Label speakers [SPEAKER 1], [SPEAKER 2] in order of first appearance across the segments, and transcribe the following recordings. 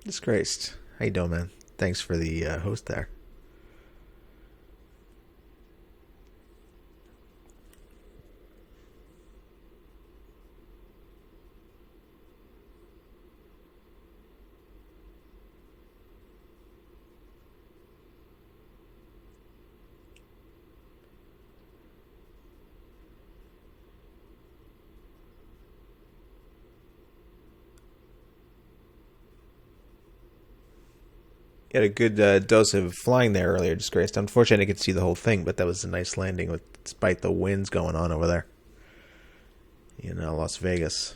[SPEAKER 1] Disgraced. How you doing, man? Thanks for the host there. You had a good dose of flying there earlier, Disgraced. Unfortunately, I didn't get to see the whole thing, but that was a nice landing despite the winds going on over there. Las Vegas.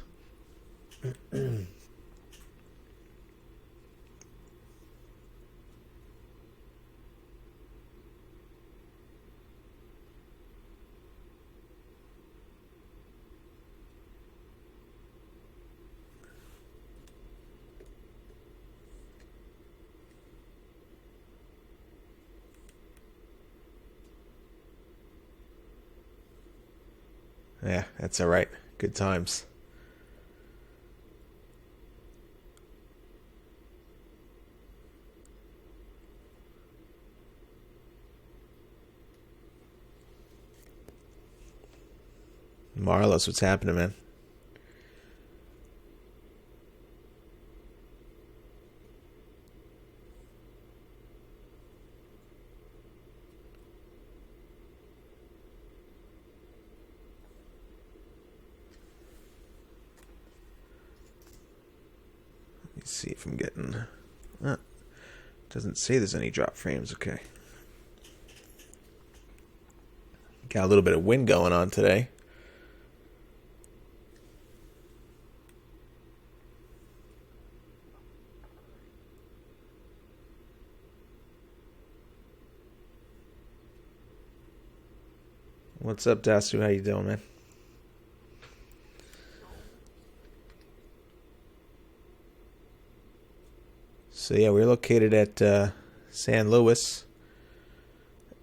[SPEAKER 1] Yeah, that's all right. Good times. Marlos, what's happening, man? Let me see if I'm getting... doesn't say there's any drop frames. Okay. Got a little bit of wind going on today. What's up, Dasu? How you doing, man? So yeah, we're located at San Luis,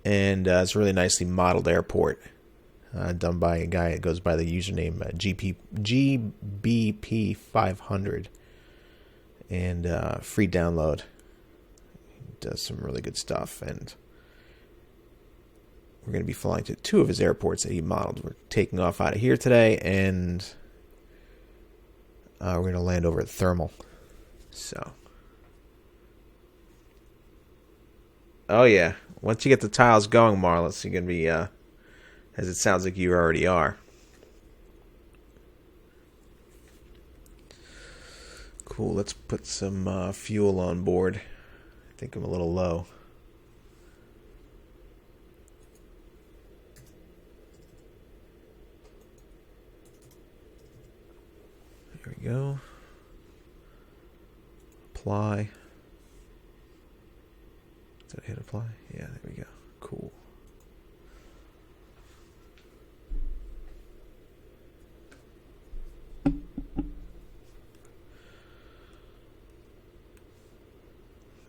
[SPEAKER 1] and it's a really nicely modeled airport, done by a guy that goes by the username GBP 500, and free download. He does some really good stuff, and we're going to be flying to two of his airports that he modeled. We're taking off out of here today, and we're going to land over at Thermal. So. Oh, yeah. Once you get the tiles going, Marlis, you're going to be, as it sounds like you already are. Cool. Let's put some fuel on board. I think I'm a little low. There we go. Apply. Did I hit apply? Yeah, there we go. Cool.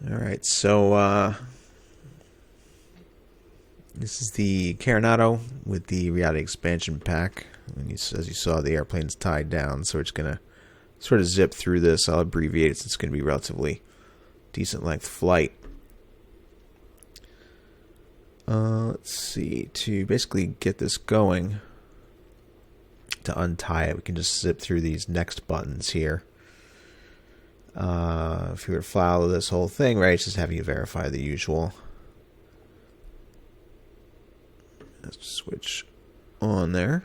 [SPEAKER 1] All right, so this is the Coronado with the reality expansion pack. And as you saw, the airplane's tied down, so it's going to sort of zip through this. I'll abbreviate it since it's going to be a relatively decent length flight. Let's see, to basically get this going, to untie it, we can just zip through these next buttons here. If you were to follow this whole thing, right, it's just having you verify the usual. Let's switch on there.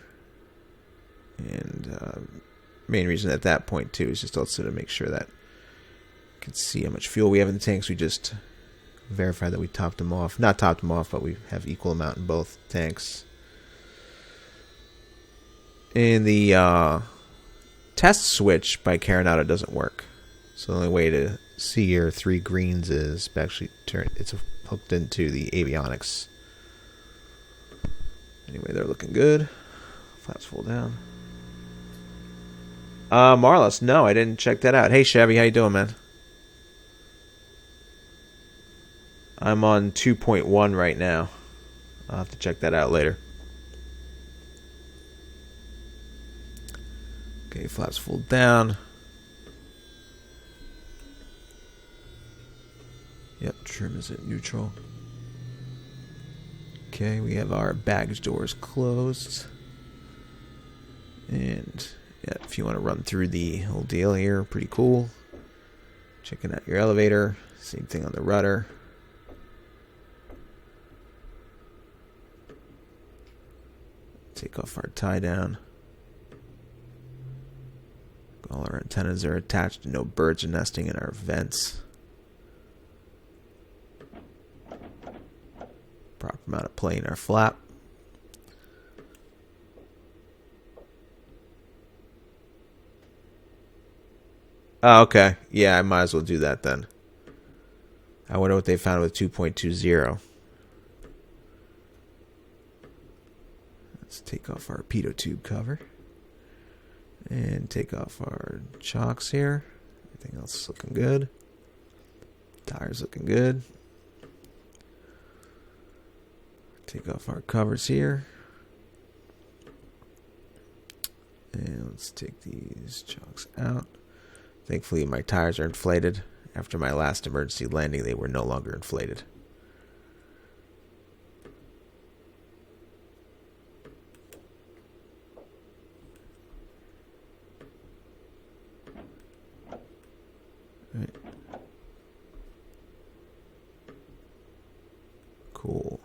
[SPEAKER 1] And main reason at that point, too, is just also to make sure that you can see how much fuel we have in the tanks. We just... verify that we topped them off. Not topped them off, but we have equal amount in both tanks. And the test switch by Coronado doesn't work. So the only way to see your three greens is actually it's hooked into the avionics. Anyway, they're looking good. Flaps full down. Marlos, no, I didn't check that out. Hey Chevy, how you doing, man? I'm on 2.1 right now. I'll have to check that out later. Okay, flaps full down. trim is at neutral. Okay, we have our baggage doors closed. And yeah, if you want to run through the whole deal here, pretty cool. Checking out your elevator. Same thing on the rudder. Take off our tie down. All our antennas are attached. No birds are nesting in our vents. Proper amount of play in our flap. Oh, okay. Yeah, I might as well do that then. I wonder what they found with 2.20. Let's take off our pitot tube cover. And take off our chocks here. Everything else is looking good. Tires looking good. Take off our covers here. And let's take these chocks out. Thankfully, my tires are inflated. After my last emergency landing, they were no longer inflated. Right. Cool.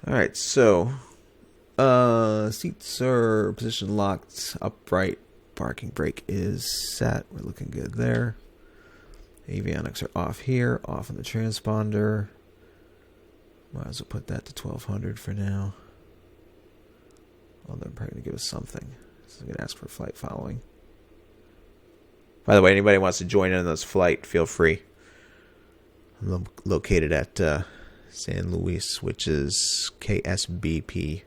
[SPEAKER 1] Alright, so seats are position locked upright. Parking brake is set. We're looking good there. Avionics are off here, off on the transponder. Might as well put that to 1200 for now. Well, they're probably going to give us something. So I'm going to ask for flight following. By the way, anybody wants to join in on this flight, feel free. I'm located at San Luis, which is KSBP.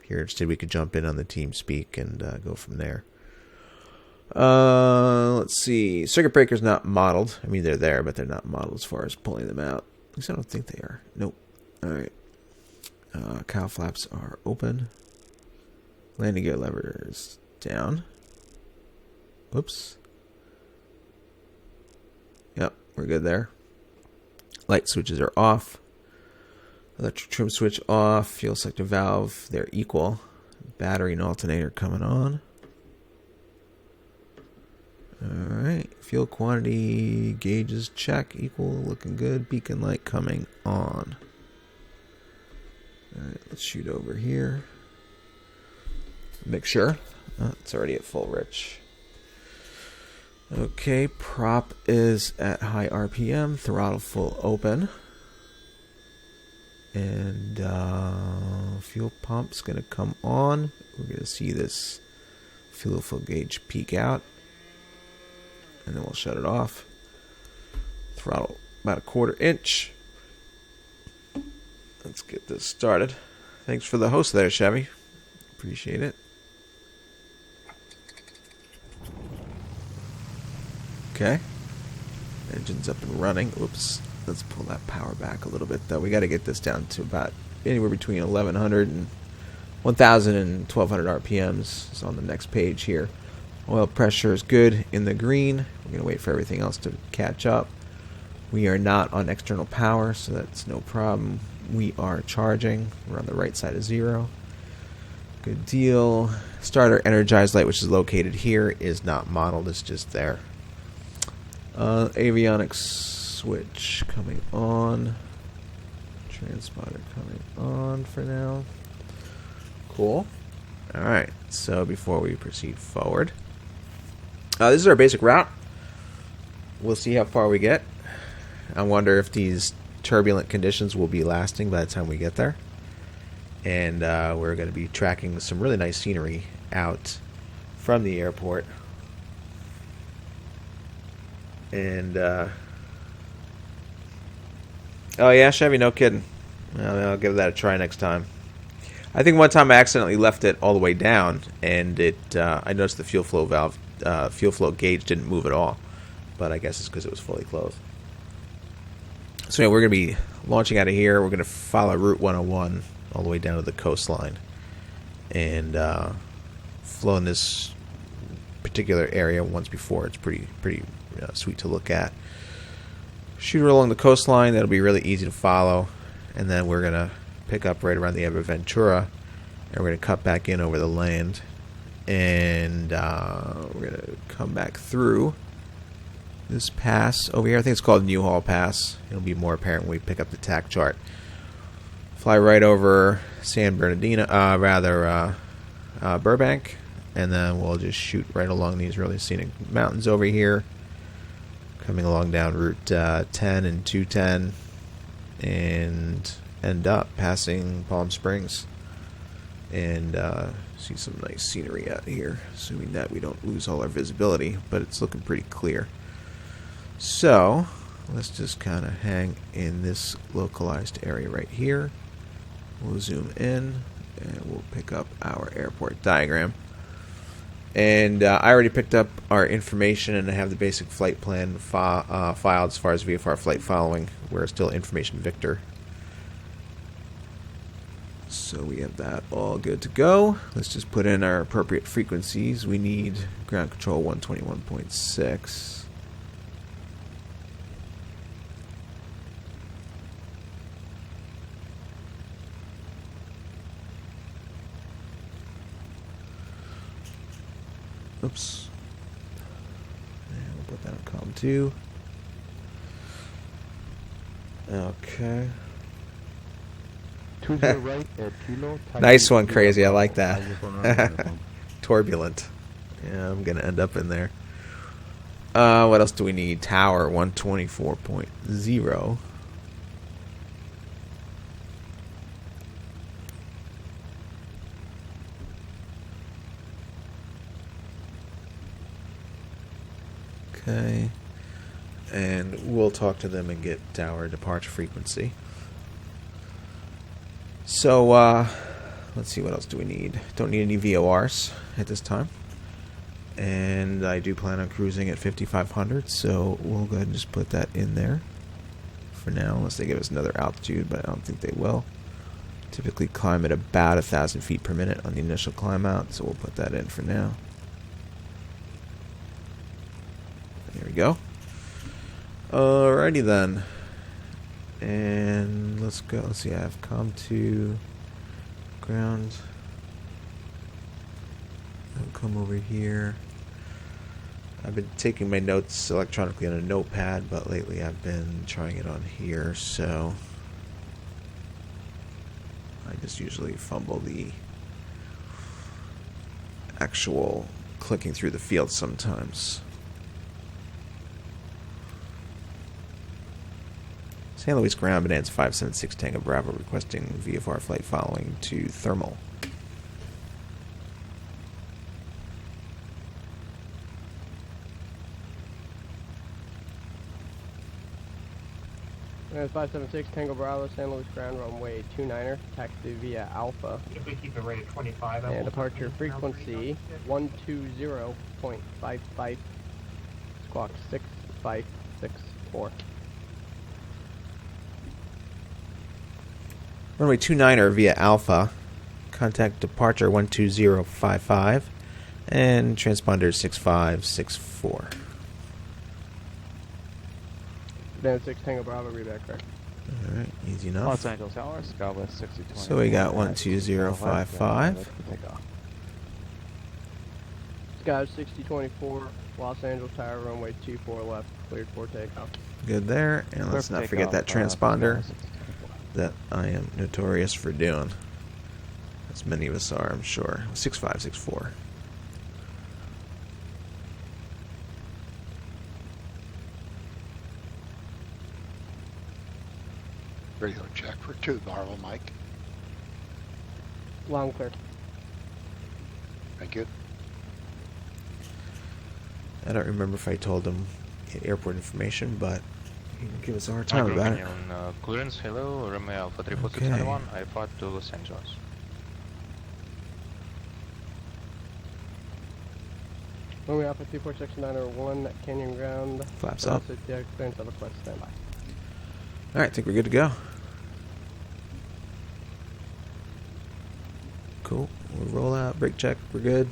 [SPEAKER 1] If you're interested, we could jump in on the TeamSpeak and go from there. Let's see. Circuit breaker's not modeled. I mean, they're there, but they're not modeled as far as pulling them out. At least I don't think they are. Nope. Alright. Cowl flaps are open. Landing gear lever is down. Whoops. Yep, we're good there. Light switches are off. Electric trim switch off. Fuel selector valve, they're equal. Battery and alternator coming on. Alright, fuel quantity gauges check, equal, looking good. Beacon light coming on. Alright, let's shoot over here. Make sure. It's already at full rich. Okay, prop is at high RPM, throttle full open. And fuel pump's going to come on. We're going to see this fuel fill gauge peak out. And then we'll shut it off. Throttle about 1/4 inch. Let's get this started. Thanks for the host there, Chevy. Appreciate it. Okay. Engine's up and running. Oops. Let's pull that power back a little bit, though. We got to get this down to about anywhere between 1100 and 1000 and 1200 RPMs. It's on the next page here. Oil pressure is good in the green. We're going to wait for everything else to catch up. We are not on external power, so that's no problem. We are charging. We're on the right side of 0. Good deal. Starter energized light, which is located here, is not modeled. It's just there. Avionics switch coming on. Transponder coming on for now. Cool. Alright, so before we proceed forward, this is our basic route. We'll see how far we get. I wonder if these turbulent conditions will be lasting by the time we get there. And we're going to be tracking some really nice scenery out from the airport. And, oh yeah, Chevy, no kidding. I'll give that a try next time. I think one time I accidentally left it all the way down, and I noticed the fuel flow valve, fuel flow gauge didn't move at all. But I guess it's because it was fully closed. So anyway, we're going to be launching out of here. We're going to follow Route 101 all the way down to the coastline, and flown this particular area once before. It's pretty sweet to look at. shoot her along the coastline. That'll be really easy to follow. And then we're going to pick up right around the end of Ventura. And we're going to cut back in over the land. And we're going to come back through this pass over here. I think it's called Newhall Pass. It'll be more apparent when we pick up the TAC chart. Fly right over San Bernardino, Burbank. And then we'll just shoot right along these really scenic mountains over here. Coming along down Route 10 and 210. And end up passing Palm Springs. And see some nice scenery out here. Assuming that we don't lose all our visibility. But it's looking pretty clear. So, let's just kind of hang in this localized area right here. We'll zoom in. And we'll pick up our airport diagram. And I already picked up our information, and I have the basic flight plan filed as far as VFR flight following. We're still information Victor. So we have that all good to go. Let's just put in our appropriate frequencies. We need ground control 121.6. Oops. And we'll put that on COM 2. Okay.
[SPEAKER 2] Right at Kilo,
[SPEAKER 1] nice one, Crazy. I like that. Turbulent. Yeah, I'm going to end up in there. What else do we need? Tower 124.0. Okay, and we'll talk to them and get tower departure frequency. So, let's see, what else do we need? Don't need any VORs at this time. And I do plan on cruising at 5,500, so we'll go ahead and just put that in there for now, unless they give us another altitude, but I don't think they will. Typically climb at about 1,000 feet per minute on the initial climb out, so we'll put that in for now. There we go. Alrighty then. And let's go. Let's see, I have COM2 ground. I'll come over here. I've been taking my notes electronically on a notepad, but lately I've been trying it on here, so I just usually fumble the actual clicking through the field sometimes. San Luis ground, Bonanza 576 Tango Bravo requesting VFR flight following to thermal.
[SPEAKER 3] Bonanza 576 Tango Bravo, San Luis ground, runway 29er, taxi via Alpha.
[SPEAKER 2] If we keep it rate of 25,
[SPEAKER 3] and departure frequency 120.55, squawk 6564.
[SPEAKER 1] Runway 29er via Alpha. Contact departure 12055 and transponder 6564.
[SPEAKER 3] Bonanza 6 Tango Bravo, read back correct.
[SPEAKER 1] Alright, easy enough.
[SPEAKER 4] Los Angeles hours, Southwest 6020.
[SPEAKER 1] So we got 12055.
[SPEAKER 3] Sky 6024, Los Angeles Tower, runway 24 left, cleared for takeoff.
[SPEAKER 1] Good there. And let's not forget that transponder that I am notorious for doing. As many of us are, I'm sure. 6564.
[SPEAKER 5] Radio check for 2 Marvel, Mike.
[SPEAKER 3] Long clear.
[SPEAKER 5] Thank you.
[SPEAKER 1] I don't remember if I told him airport information, but he can give us a hard time about it.
[SPEAKER 4] Clearance, hello, Romeo Alpha 34691,
[SPEAKER 1] Okay.
[SPEAKER 4] I fought to Los Angeles.
[SPEAKER 3] Romeo Alpha 34691, Canyon ground.
[SPEAKER 1] Flaps up.
[SPEAKER 3] Experience of request standby.
[SPEAKER 1] Alright, I think we're good to go. Cool. We'll roll out, brake check, we're good.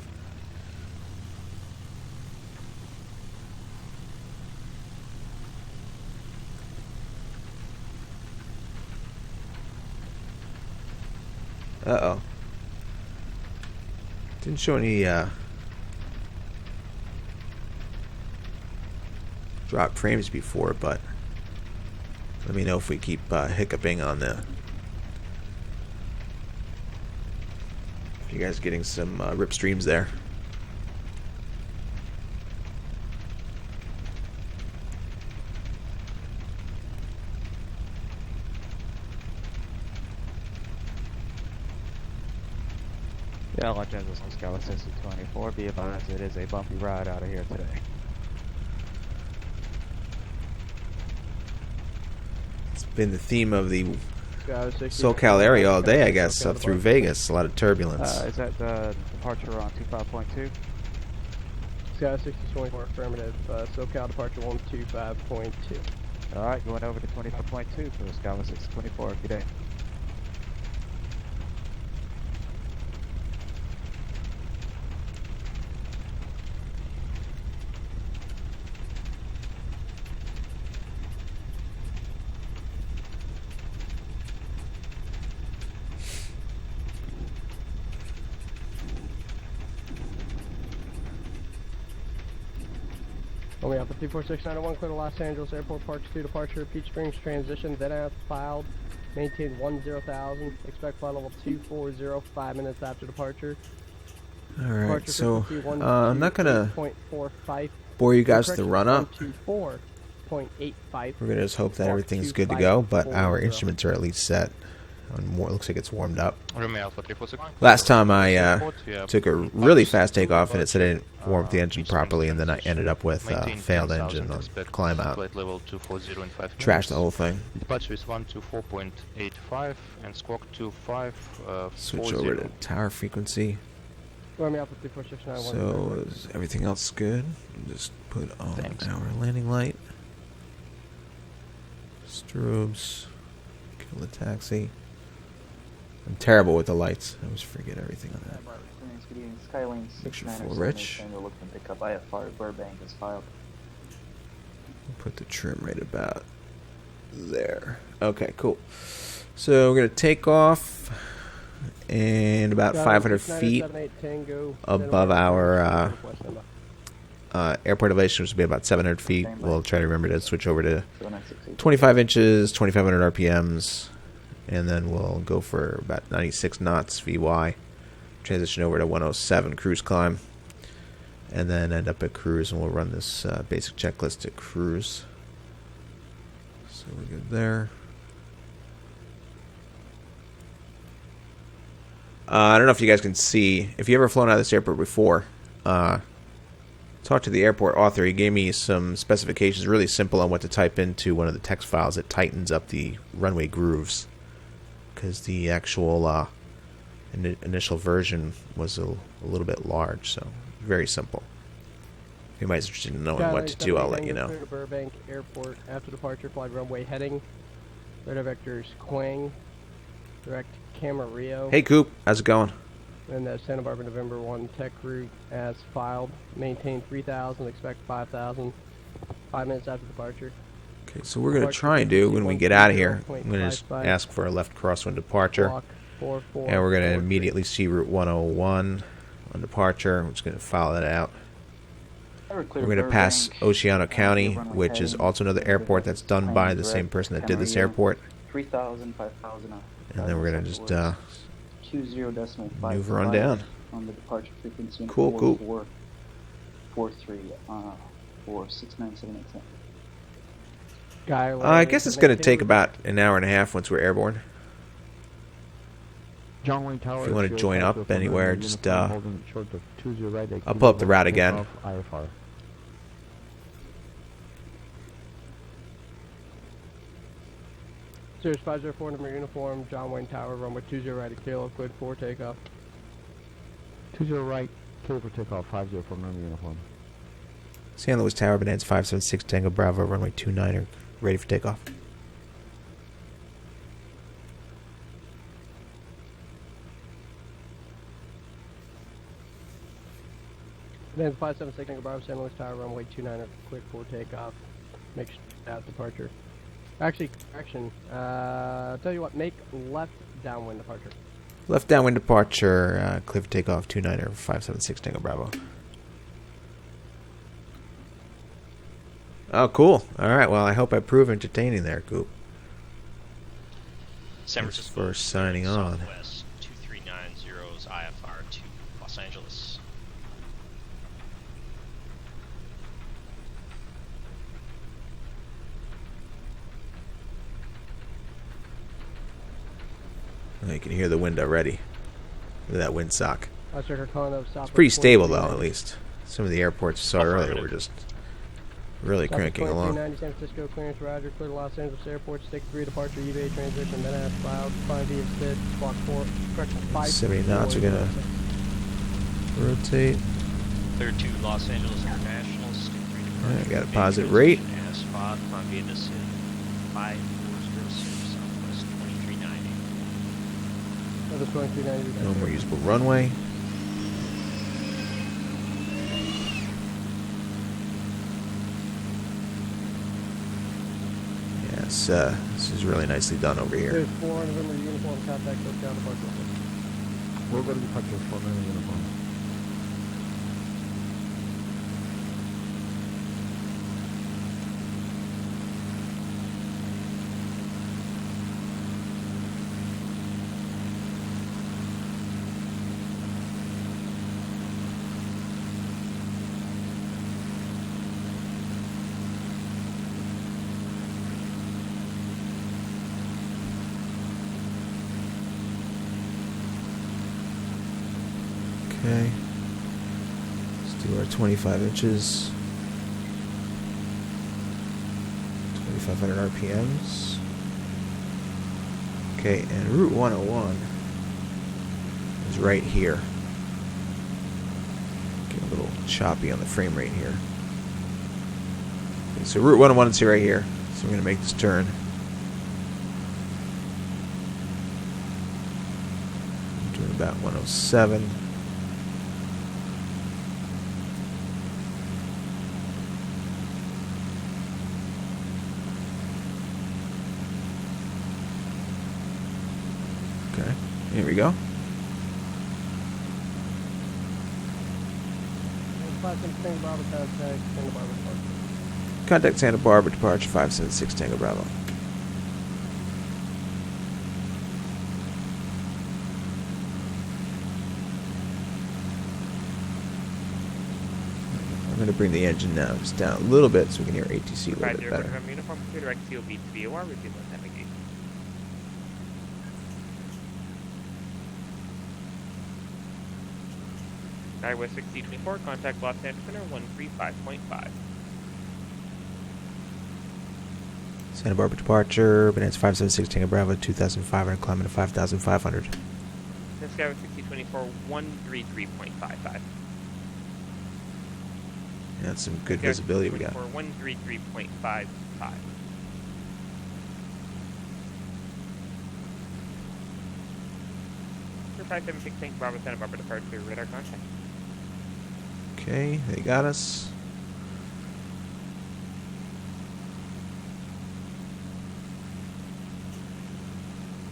[SPEAKER 1] Uh-oh. Didn't show any, drop frames before, but let me know if we keep, hiccuping on the... If you guys getting some, rip streams there.
[SPEAKER 6] Yeah, Los Angeles, SoCal 6024. Be advised, it is a bumpy ride out of here today.
[SPEAKER 1] It's been the theme of the
[SPEAKER 3] Sky 60.
[SPEAKER 1] SoCal area all day, I guess, up through Vegas. A lot of turbulence.
[SPEAKER 6] Is that departure on 25.2?
[SPEAKER 3] Sky 6024 affirmative. SoCal departure 125.2.
[SPEAKER 6] Alright, going over to 25.2 for the Sky 624. Good day.
[SPEAKER 3] Only Alpha 34691, clear to Los Angeles Airport, Park 2 departure, Peach Springs transition, then out filed, maintain 10,000, expect flight level 240, 5 minutes after departure.
[SPEAKER 1] Alright,
[SPEAKER 3] Departure
[SPEAKER 1] so,
[SPEAKER 3] frequency
[SPEAKER 1] I'm not gonna
[SPEAKER 3] 128.45,
[SPEAKER 1] bore you guys with the run-up.
[SPEAKER 3] 124.85.
[SPEAKER 1] We're gonna just hope that everything's good to go, but our instruments are at least set. Looks like it's warmed up.
[SPEAKER 4] Romeo Alpha 346.
[SPEAKER 1] Last time I took a really fast takeoff and it said I didn't warm up the engine properly, and then I ended up with failed engine on climb out.
[SPEAKER 4] Flight level 240 in 5
[SPEAKER 1] Trashed the
[SPEAKER 4] minutes.
[SPEAKER 1] whole thing.
[SPEAKER 4] Departure is 124.85 and squawk 25.
[SPEAKER 1] Switch over to tower frequency.
[SPEAKER 3] Army Alpha 34691.
[SPEAKER 1] So is everything else good? Just put on
[SPEAKER 4] Thanks.
[SPEAKER 1] our landing light. Strobes. Kill the taxi. I'm terrible with the lights. I always forget everything on that. Make sure full rich.
[SPEAKER 7] Looking to pick up VFR Burbank is filed.
[SPEAKER 1] Put the trim right about there. Okay, cool. So we're going to take off and about 500 feet above our airport elevation, which will be about 700 feet. We'll try to remember to switch over to 25 inches, 2,500 RPMs, and then we'll go for about 96 knots VY. Transition over to 107 cruise climb, and then end up at cruise, and we'll run this basic checklist at cruise. So we're good there. I don't know if you guys can see. If you ever flown out of this airport before, talked to the airport author. He gave me some specifications, really simple, on what to type into one of the text files. It tightens up the runway grooves, because the actual initial version was a little bit large, so very simple. If anybody's interested in knowing what to do, I'll let you know.
[SPEAKER 3] Burbank Airport after departure, flight runway heading. Radar vectors Quang, direct Camarillo.
[SPEAKER 1] Hey, Coop, how's it going?
[SPEAKER 3] And Santa Barbara November 1 tech route as filed. Maintain 3,000, expect 5,000. 5 minutes after departure.
[SPEAKER 1] Okay, so we're going to try and do, when we get out of here, I'm going to just ask for a left crosswind departure. And we're going to immediately see Route 101 on departure. We're just going to follow that out. We're going to pass Oceano County, which is also another airport that's done by the same person that did this airport.
[SPEAKER 7] 3,000, 5,000.
[SPEAKER 1] And then we're going to just
[SPEAKER 7] 20.5
[SPEAKER 1] maneuver on down.
[SPEAKER 7] On the departure frequency.
[SPEAKER 1] Cool, cool.
[SPEAKER 7] 43 for 69787.
[SPEAKER 1] I guess it's going to take about an hour and a half once we're airborne.
[SPEAKER 2] John Wayne Tower.
[SPEAKER 1] If you want to join up anywhere, just I'll
[SPEAKER 2] I'll
[SPEAKER 1] pull up the route again.
[SPEAKER 2] IFR.
[SPEAKER 3] Series 504 number uniform, John Wayne Tower, runway 20 right at Kilo, cleared for takeoff.
[SPEAKER 2] 20 right, clear for takeoff, 504 number uniform.
[SPEAKER 1] San Luis Tower, Bonanza 576 Tango Bravo, runway 29 are ready for takeoff.
[SPEAKER 3] Then 576 Tango Bravo, San Luis Tower, runway 29 cleared for takeoff. Make out departure. Actually, correction. I'll tell you what, make left downwind departure.
[SPEAKER 1] Left downwind departure, clear for takeoff, 29er, 576 Tango Bravo. Oh, cool. Alright, well, I hope I prove entertaining there, Coop.
[SPEAKER 8] San
[SPEAKER 1] Thanks
[SPEAKER 8] Francisco
[SPEAKER 1] for signing on.
[SPEAKER 8] Southwest 2390's IFR to Los Angeles.
[SPEAKER 1] You can hear the wind already. Look at that windsock.
[SPEAKER 3] Oscar Cono,
[SPEAKER 1] It's pretty stable, though, at least. Some of the airports you saw earlier were just really
[SPEAKER 3] Southwest
[SPEAKER 1] cranking along.
[SPEAKER 3] 2390 San Francisco, clearance Roger, clear to Los Angeles Airport, stick 3 departure, eBay transition, then ask cloud, 5 V of SID, squawk 4, correction 5.
[SPEAKER 1] 70 knots are going to rotate.
[SPEAKER 8] Clear to Los Angeles International, stick 3 departure.
[SPEAKER 1] Alright, got a
[SPEAKER 8] eBay
[SPEAKER 1] positive rate.
[SPEAKER 8] transition, ask 5, climb via the SID, 5406, Southwest 2390.
[SPEAKER 3] Southwest 2390.
[SPEAKER 1] No more usable runway. Yes, this is really nicely done over here.
[SPEAKER 3] There's 4 November uniform, contact SoCal departure.
[SPEAKER 2] We'll go to departure for November uniform.
[SPEAKER 1] Okay. Let's do our 25 inches. 2,500 RPMs. Okay, and Route 101 is right here. Get a little choppy on the frame rate here. Okay, so Route 101 is right here. So I'm going to make this turn. I'm doing about 107. Okay, here we go. Contact Santa Barbara, departure 576 Tango Bravo. I'm going to bring the engine now just down a little bit so we can hear ATC a little bit better.
[SPEAKER 6] Uniform, clear direct COB to VOR, repeat on navigation. West 6024, contact Los Angeles Center 135.5.
[SPEAKER 1] Santa Barbara departure, Bonanza 576 Tango Bravo, 2,500, climbing to 5,500.
[SPEAKER 6] Skyway 6024, 133.55.
[SPEAKER 1] That's some good visibility we got.
[SPEAKER 6] 133.55. 576 Tango Bravo, Santa Barbara departure, radar contact.
[SPEAKER 1] Okay, they got us.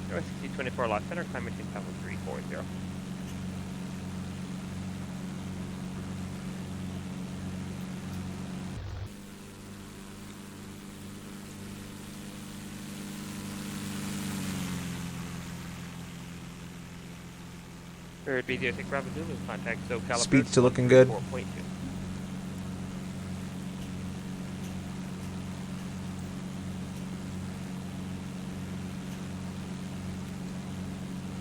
[SPEAKER 6] Skyway 6024, Los Center, climb between level 340. Third BD06 Bravo Zulu, contact SoCal.
[SPEAKER 1] Speed still looking good.
[SPEAKER 6] 4.2.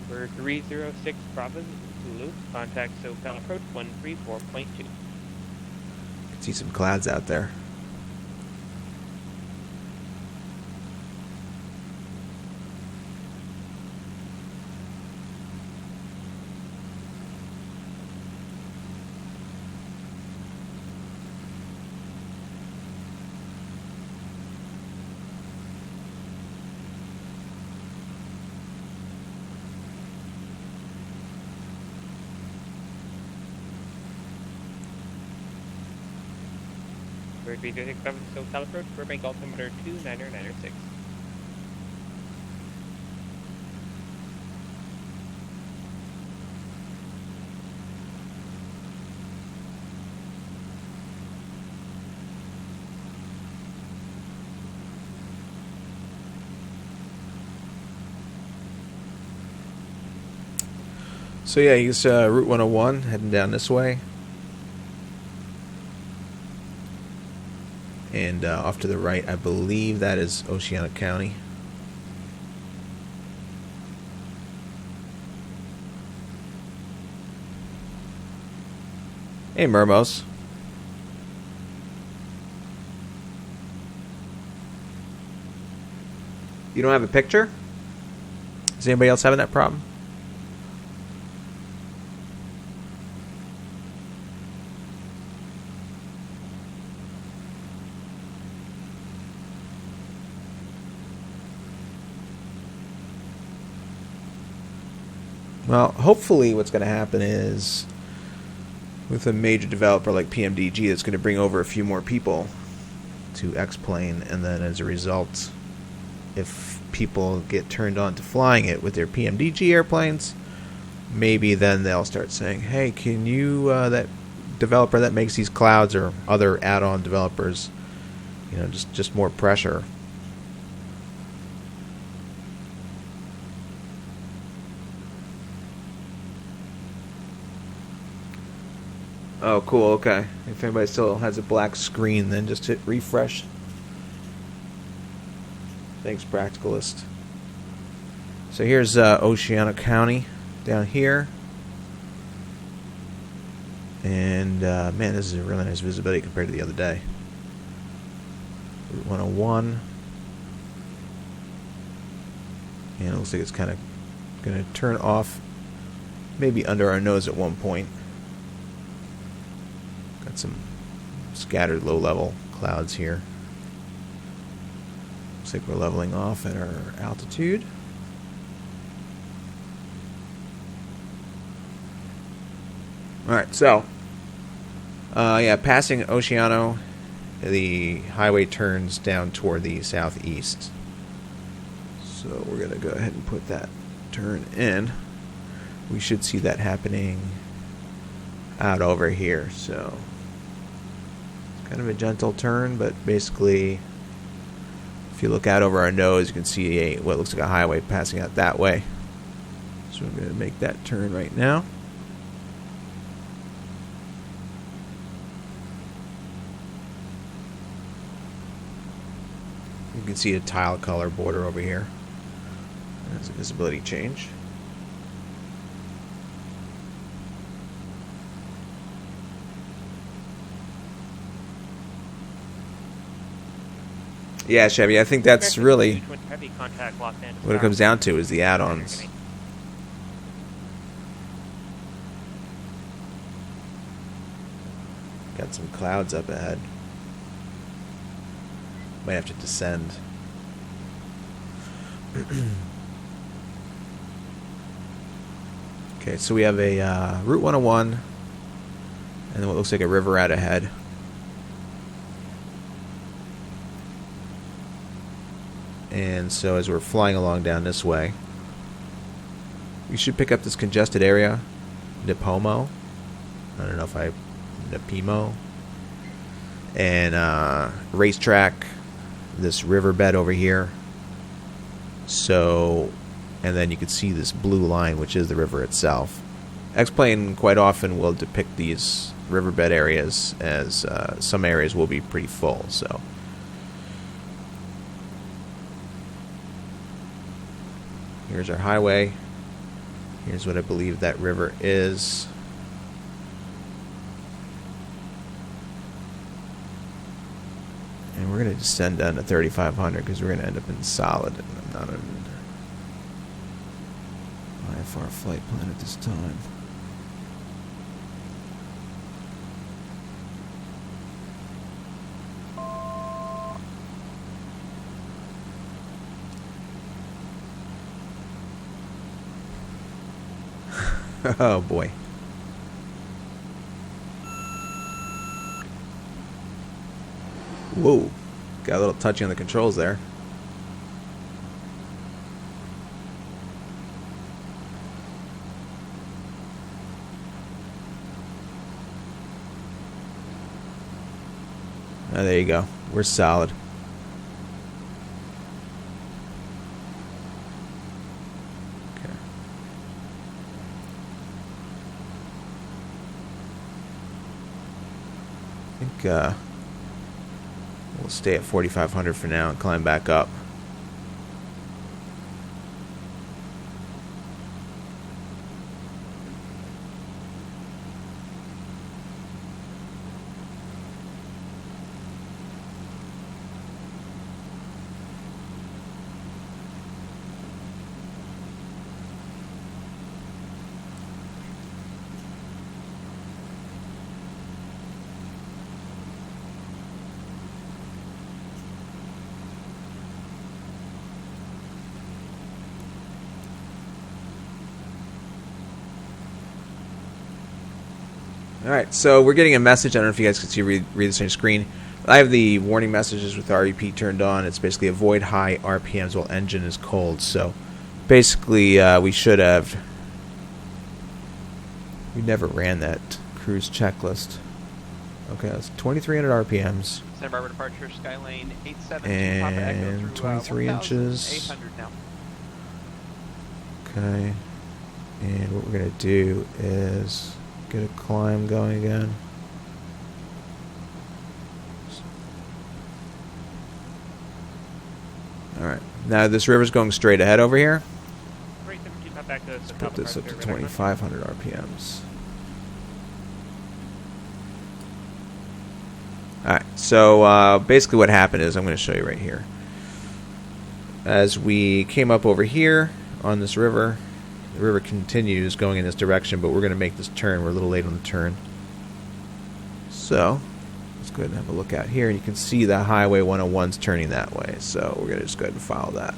[SPEAKER 6] For 306 Bravo Zulu, contact SoCal approach 134.2.
[SPEAKER 1] Can see some clouds out there.
[SPEAKER 6] Bird BD06 Bravo SoCal approach, Burbank altimeter 2996.
[SPEAKER 1] So yeah, he's Route 101 heading down this way. And off to the right, I believe that is Oceana County. Hey, Mermos. You don't have a picture? Is anybody else having that problem? Well, hopefully what's going to happen is with a major developer like PMDG that's going to bring over a few more people to X-Plane, and then as a result, if people get turned on to flying it with their PMDG airplanes, maybe then they'll start saying, hey, can you, that developer that makes these clouds or other add-on developers, you know, just more pressure. Oh, cool, okay. If anybody still has a black screen, then just hit refresh. Thanks, Practicalist. So here's Oceana County down here. And, man, this is a really nice visibility compared to the other day. Route 101. And it looks like it's kind of going to turn off maybe under our nose at one point. Got some scattered low-level clouds here. Looks like we're leveling off at our altitude. Alright, so yeah, passing Oceano, the highway turns down toward the southeast. So we're going to go ahead and put that turn in. We should see that happening out over here. So it's kind of a gentle turn, but basically if you look out over our nose, you can see what looks like a highway passing out that way. So I'm going to make that turn right now. You can see a tile color border over here. There's a visibility change. Yeah, Chevy, I think that's really
[SPEAKER 8] heavy contact locked in.
[SPEAKER 1] what it comes down to is the add-ons. Got some clouds up ahead. Might have to descend. Okay, so we have a Route 101 and then what looks like a river out ahead. And so as we're flying along down this way, we should pick up this congested area, Nipomo. I don't know if I... Nipimo. And racetrack, this riverbed over here. So, and then you can see this blue line, which is the river itself. X-Plane quite often will depict these riverbed areas as some areas will be pretty full, so... Here's our highway. Here's what I believe that river is. And we're going to descend down to 3,500 because we're going to end up in solid. And I'm not in VFR flight plan at this time. Oh boy. Whoa. Got a little touchy on the controls there. Oh, there you go. We're solid. think we'll stay at 4,500 for now and climb back up. Alright, so we're getting a message. I don't know if you guys can see read this on your screen. I have the warning messages with REP turned on. It's basically avoid high RPMs while engine is cold. So basically we should have... We never ran that cruise checklist. Okay, that's 2,300 RPMs.
[SPEAKER 9] Santa Barbara departure, Skylane 872,
[SPEAKER 1] and
[SPEAKER 9] Papa Echo
[SPEAKER 1] 23 inches.
[SPEAKER 9] 800 now.
[SPEAKER 1] Okay, and what we're going to do is get a climb going again. Alright, now this river's going straight ahead over here. Let's put this up to 2,500 RPMs. Alright, so basically what happened is, I'm going to show you right here. As we came up over here on this river, the river continues going in this direction, but we're going to make this turn. We're a little late on the turn. So, let's go ahead and have a look out here. And you can see the Highway 101's turning that way. So, we're going to just go ahead and follow that.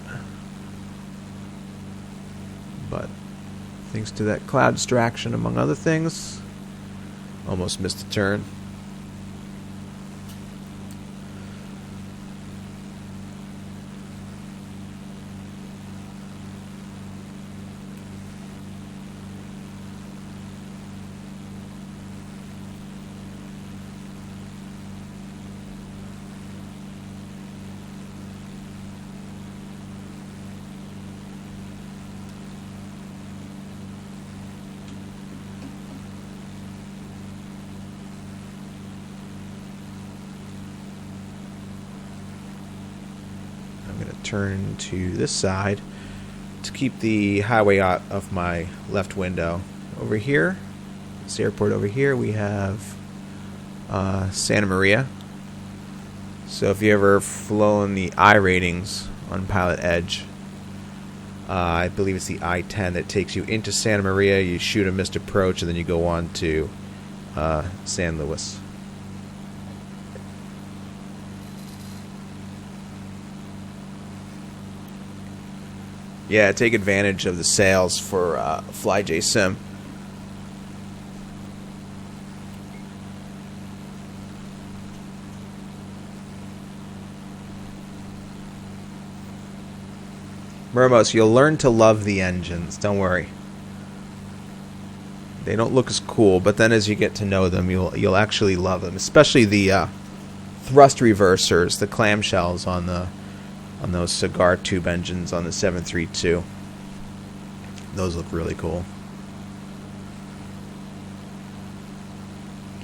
[SPEAKER 1] But, thanks to that cloud distraction, among other things, almost missed a turn. Turn to this side to keep the highway out of my left window. Over here, this airport over here, we have Santa Maria. So if you ever flown the I ratings on PilotEdge, I believe it's the I-10 that takes you into Santa Maria. You shoot a missed approach, and then you go on to San Luis. Yeah, take advantage of the sales for FlyJ Sim. Mermos, you'll learn to love the engines. Don't worry. They don't look as cool, but then as you get to know them, you'll actually love them. Especially the thrust reversers, the clamshells on those cigar tube engines on the 732. Those look really cool.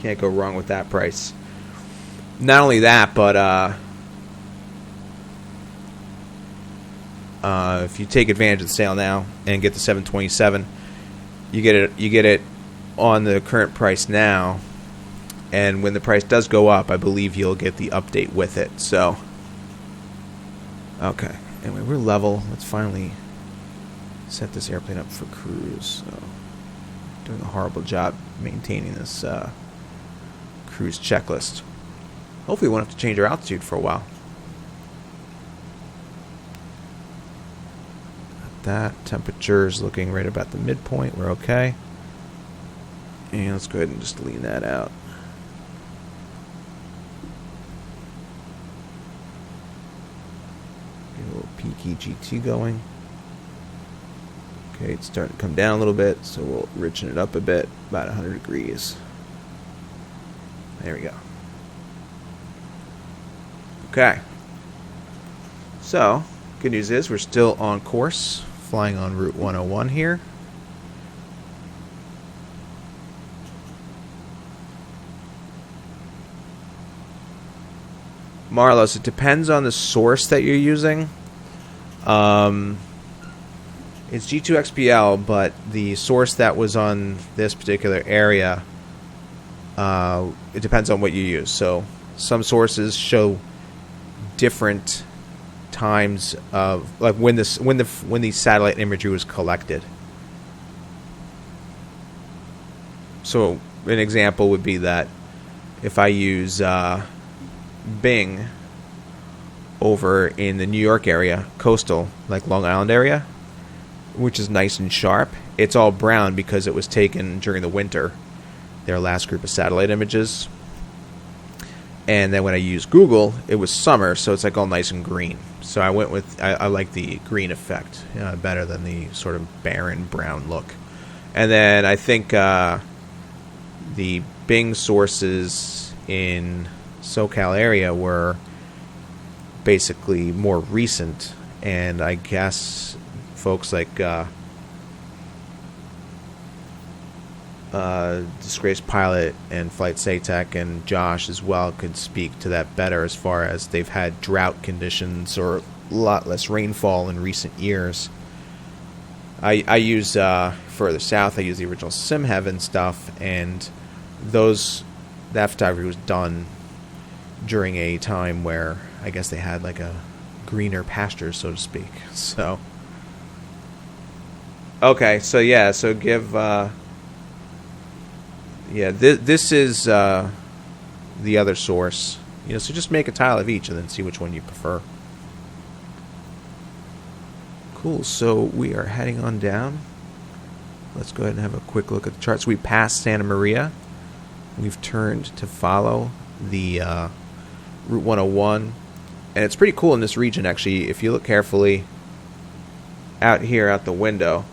[SPEAKER 1] Can't go wrong with that price. Not only that, but if you take advantage of the sale now and get the 727, you get it on the current price now, and when the price does go up, I believe you'll get the update with it. So okay, anyway, we're level. Let's finally set this airplane up for cruise. So, doing a horrible job maintaining this cruise checklist. Hopefully we won't have to change our altitude for a while. That temperature is looking right about the midpoint. We're okay. And let's go ahead and just lean that out. Get a little peaky GT going. Okay, it's starting to come down a little bit, so we'll richen it up a bit, about 100 degrees. There we go. Okay. So, good news is we're still on course, flying on Route 101 here. Marlos, it depends on the source that you're using. It's G2XPL, but the source that was on this particular area, it depends on what you use. So some sources show different times of like when the satellite imagery was collected. So an example would be that if I use Bing over in the New York area, coastal, like Long Island area, which is nice and sharp, it's all brown because it was taken during the winter, their last group of satellite images. And then when I use Google, it was summer, so it's like all nice and green. So I went with, I like the green effect better than the sort of barren brown look. And then I think the Bing sources in SoCal area were basically more recent, and I guess folks like disgraced pilot and Flight Satech and Josh as well could speak to that better, as far as they've had drought conditions or a lot less rainfall in recent years. I use further south, I use the original Sim Heaven stuff, and that photography was done during a time where I guess they had like a greener pasture, so to speak. So okay, so yeah, so give this is the other source, so just make a tile of each and then see which one you prefer. Cool, so we are heading on down. Let's go ahead and have a quick look at the charts. We passed Santa Maria. We've turned to follow the Route 101, and it's pretty cool in this region actually. If you look carefully out here out the window,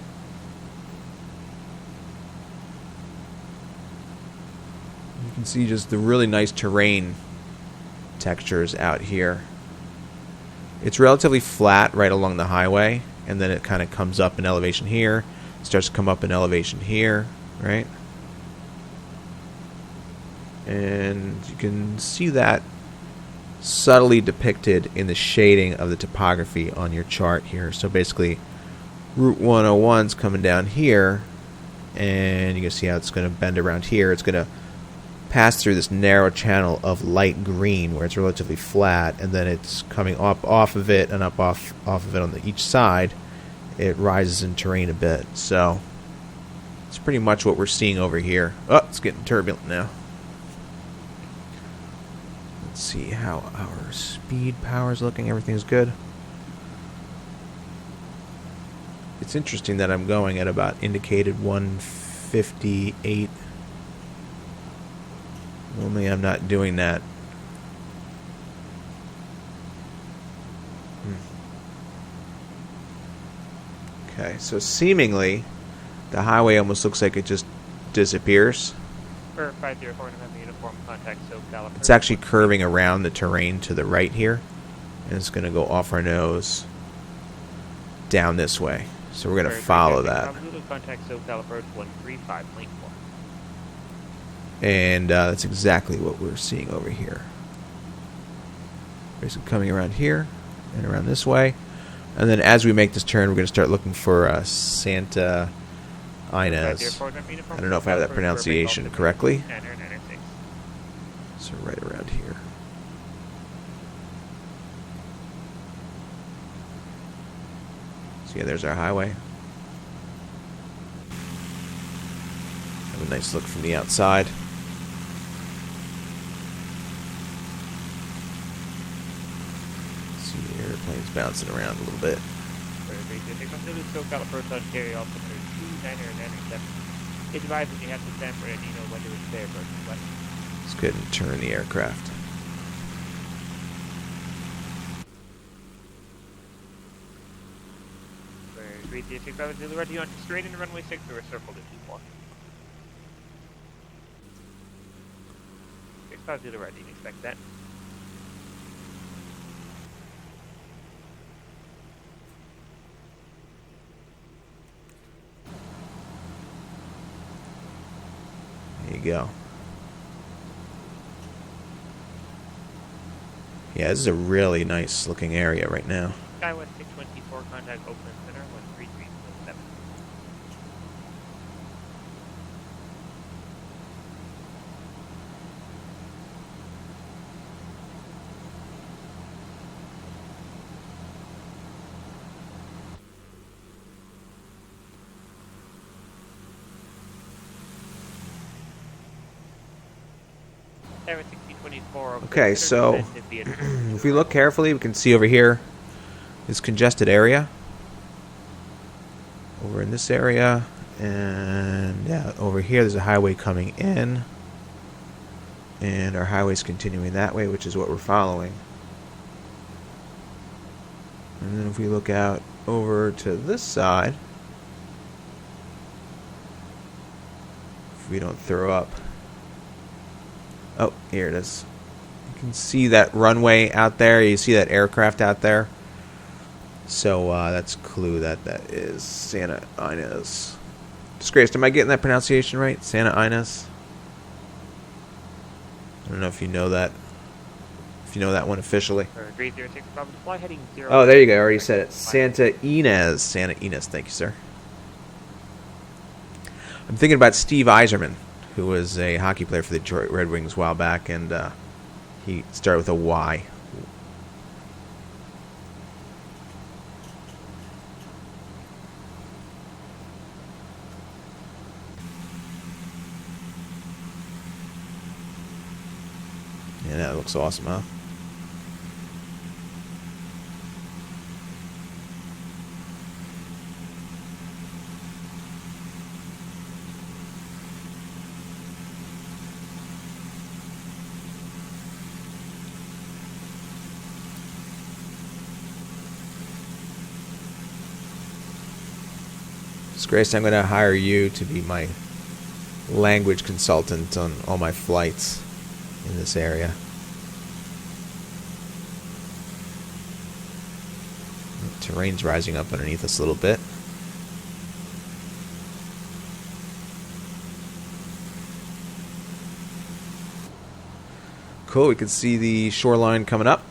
[SPEAKER 1] you can see just the really nice terrain textures out here. It's relatively flat right along the highway, and then it kind of comes up in elevation here, starts to come up in elevation here, right? And you can see that subtly depicted in the shading of the topography on your chart here. So basically Route 101's coming down here, and you can see how it's going to bend around here. It's going to pass through this narrow channel of light green where it's relatively flat, and then it's coming up off of it and up off of it on each side. It rises in terrain a bit. So it's pretty much what we're seeing over here. Oh, it's getting turbulent now. Let's see how our speed power is looking. Everything's good. It's interesting that I'm going at about indicated 158. Only I'm not doing that. Okay, so seemingly the highway almost looks like it just disappears.
[SPEAKER 9] For 504 November uniform, contact SoCal.
[SPEAKER 1] It's actually curving around the terrain to the right here, and it's going to go off our nose down this way. So we're going to follow that.
[SPEAKER 9] Contact SoCal approach 135 link 1.
[SPEAKER 1] And that's exactly what we're seeing over here. Basically coming around here and around this way. And then as we make this turn, we're going to start looking for Santa Inez. I don't know if I have that pronunciation correctly. So right around here. So yeah, there's our highway. Have a nice look from the outside. See the airplanes bouncing around a little bit.
[SPEAKER 9] SoCal approach on carry also 2997. It's advised that you have to stand for it, when to stay approach.
[SPEAKER 1] Let's go ahead and turn the aircraft.
[SPEAKER 9] Read the 65 to the right, you want to straight into runway 6 or a circle to 24. 65 to the right, you can expect that.
[SPEAKER 1] There you go. Yeah, this is a really nice looking area right now.
[SPEAKER 9] Skywest 624, contact Oakland Center, 13307. Skywest 6024.
[SPEAKER 1] Okay, so if we look carefully, we can see over here this congested area. Over in this area, and yeah, over here there's a highway coming in, and our highway's continuing that way, which is what we're following. And then if we look out over to this side, if we don't throw up, oh, here it is. You can see that runway out there. You see that aircraft out there. So that's a clue that that is Santa Ynez. Disgraced, am I getting that pronunciation right? Santa Ynez? I don't know if you know that. If you know that one officially.
[SPEAKER 9] 306, Bravo, fly heading 0.
[SPEAKER 1] Oh, there you go. I already said it. Santa Ynez. Santa Ynez. Thank you, sir. I'm thinking about Steve Yzerman, who was a hockey player for the Detroit Red Wings a while back, and he started with a Y. Yeah, that looks awesome, huh? Grace, I'm going to hire you to be my language consultant on all my flights in this area. The terrain's rising up underneath us a little bit. Cool, we can see the shoreline coming up.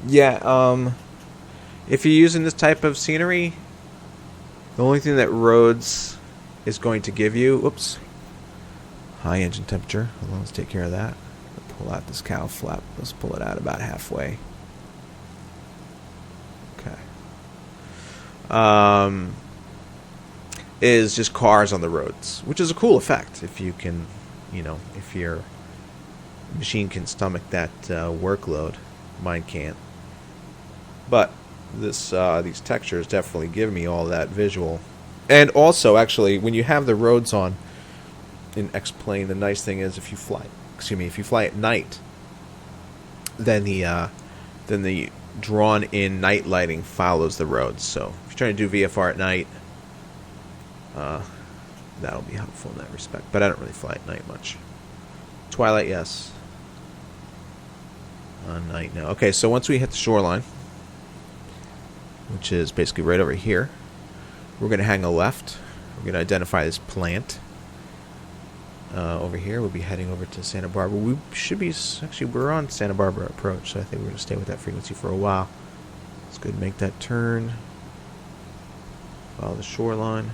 [SPEAKER 1] Yeah, if you're using this type of scenery, the only thing that roads is going to give you, whoops, high engine temperature. Hold on, let's take care of that. Pull out this cowl flap. Let's pull it out about halfway. Okay. Is just cars on the roads, which is a cool effect if you can, you know, if your machine can stomach that workload. Mine can't. But this these textures definitely give me all that visual. And also, actually, when you have the roads on in X-plane, the nice thing is if you fly at night, then the drawn-in night lighting follows the roads. So if you're trying to do VFR at night, that'll be helpful in that respect. But I don't really fly at night much. Twilight, yes. Night, no. Okay, so once we hit the shoreline, which is basically right over here, we're going to hang a left. We're going to identify this plant. Over here, we'll be heading over to Santa Barbara. We should be, actually, we're on Santa Barbara approach, so I think we're going to stay with that frequency for a while. Let's go ahead and make that turn. Follow the shoreline.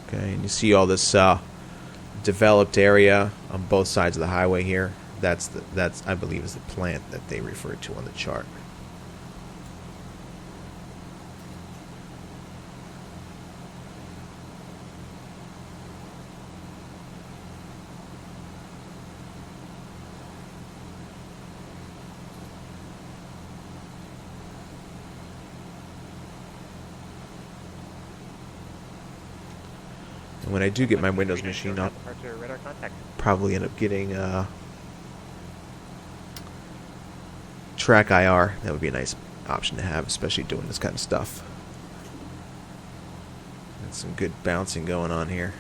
[SPEAKER 1] Okay, and you see all this developed area on both sides of the highway here. That's I believe is the plant that they referred to on the chart. And when I do get my Windows machine up, probably end up getting track IR. That would be a nice option to have, especially doing this kind of stuff. And some good bouncing going on here.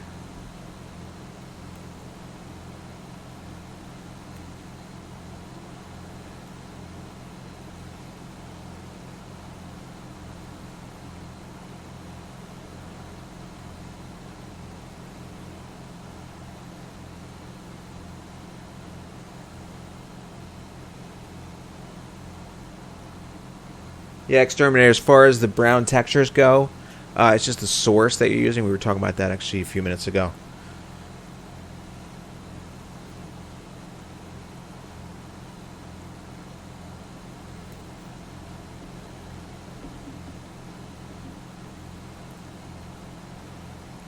[SPEAKER 1] Yeah, Exterminator, as far as the brown textures go, it's just the source that you're using. We were talking about that actually a few minutes ago.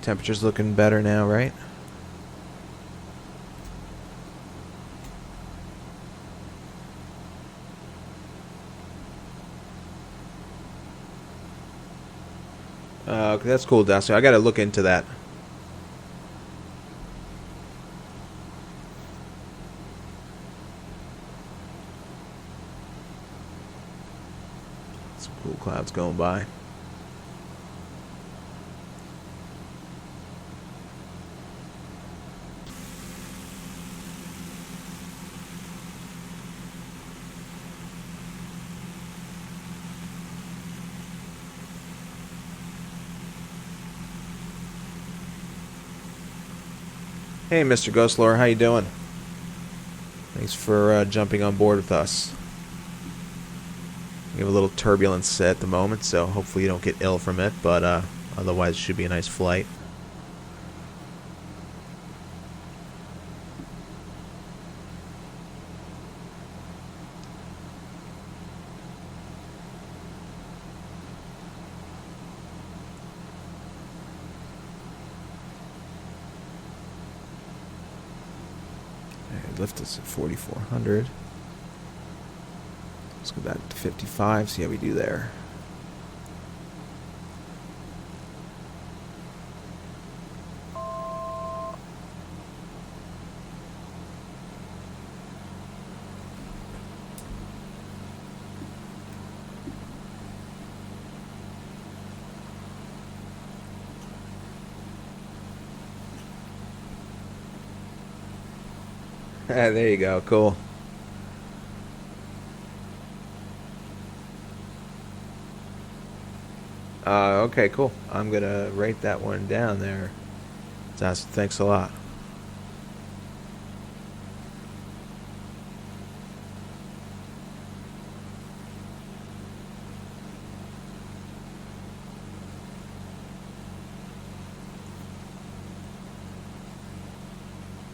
[SPEAKER 1] Temperature's looking better now, right? Okay, that's cool, Dacio. I gotta look into that. Some cool clouds going by. Hey, Mr. Ghostlore, how you doing? Thanks for jumping on board with us. We have a little turbulence at the moment, so hopefully you don't get ill from it, but otherwise it should be a nice flight. Lift us at 4,400. Let's go back to 55, see how we do there. There you go, cool. Okay, cool. I'm gonna write that one down there. Thanks a lot.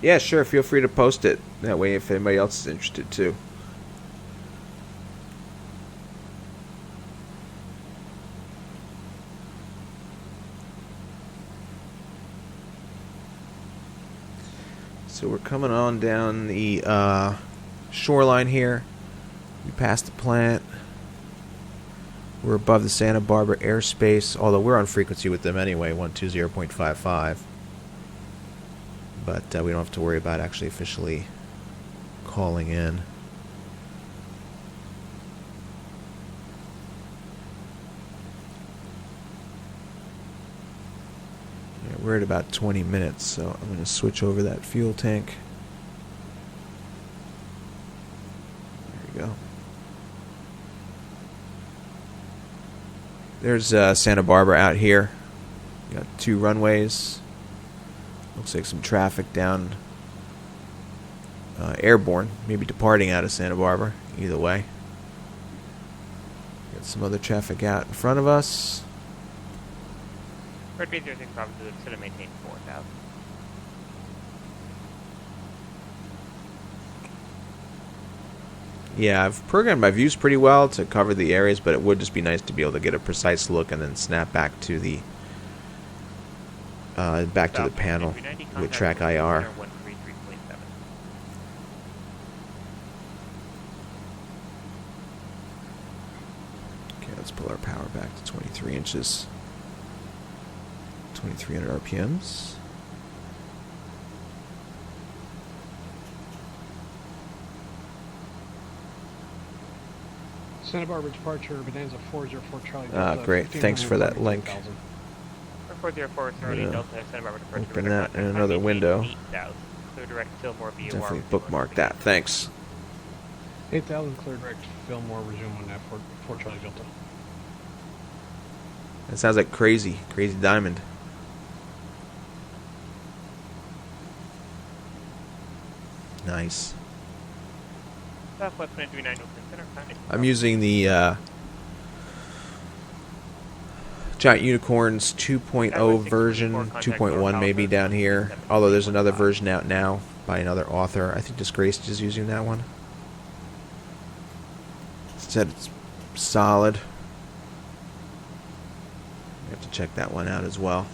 [SPEAKER 1] Yeah, sure. Feel free to post it. That way, if anybody else is interested too. So we're coming on down the shoreline here. We passed the plant. We're above the Santa Barbara airspace, although we're on frequency with them anyway, 120.55. But we don't have to worry about actually officially calling in. Yeah, we're at about 20 minutes, so I'm going to switch over that fuel tank. There we go. There's Santa Barbara out here. We got 2 runways. Looks like some traffic down airborne, maybe departing out of Santa Barbara. Either way. Got some other traffic out in front of us.
[SPEAKER 9] Red 306 probably should have maintained 4,000.
[SPEAKER 1] Yeah, I've programmed my views pretty well to cover the areas, but it would just be nice to be able to get a precise look and then snap back to the panel with track IR. Okay, let's pull our power back to 23 inches. 2,300 RPMs.
[SPEAKER 10] Santa Barbara departure, Bonanza 404 Charlie Delta.
[SPEAKER 1] Great. Thanks for that link.
[SPEAKER 9] 404 Charlie Delta, Santa Barbara departure.
[SPEAKER 1] Open that in another window.
[SPEAKER 9] Clear direct Fillmore VFR.
[SPEAKER 1] Definitely bookmark that. Thanks.
[SPEAKER 10] 8,000 clear direct Fillmore, resume on that 4 Charlie Delta.
[SPEAKER 1] That sounds like crazy diamond. Nice.
[SPEAKER 9] Southwest 939 Oakland Center.
[SPEAKER 1] I'm using the Giant Unicorns 2.0 version, 2.1 maybe down here. Although there's another version out now by another author. I think Disgraced is using that one. Said it's solid. We have to check that one out as well.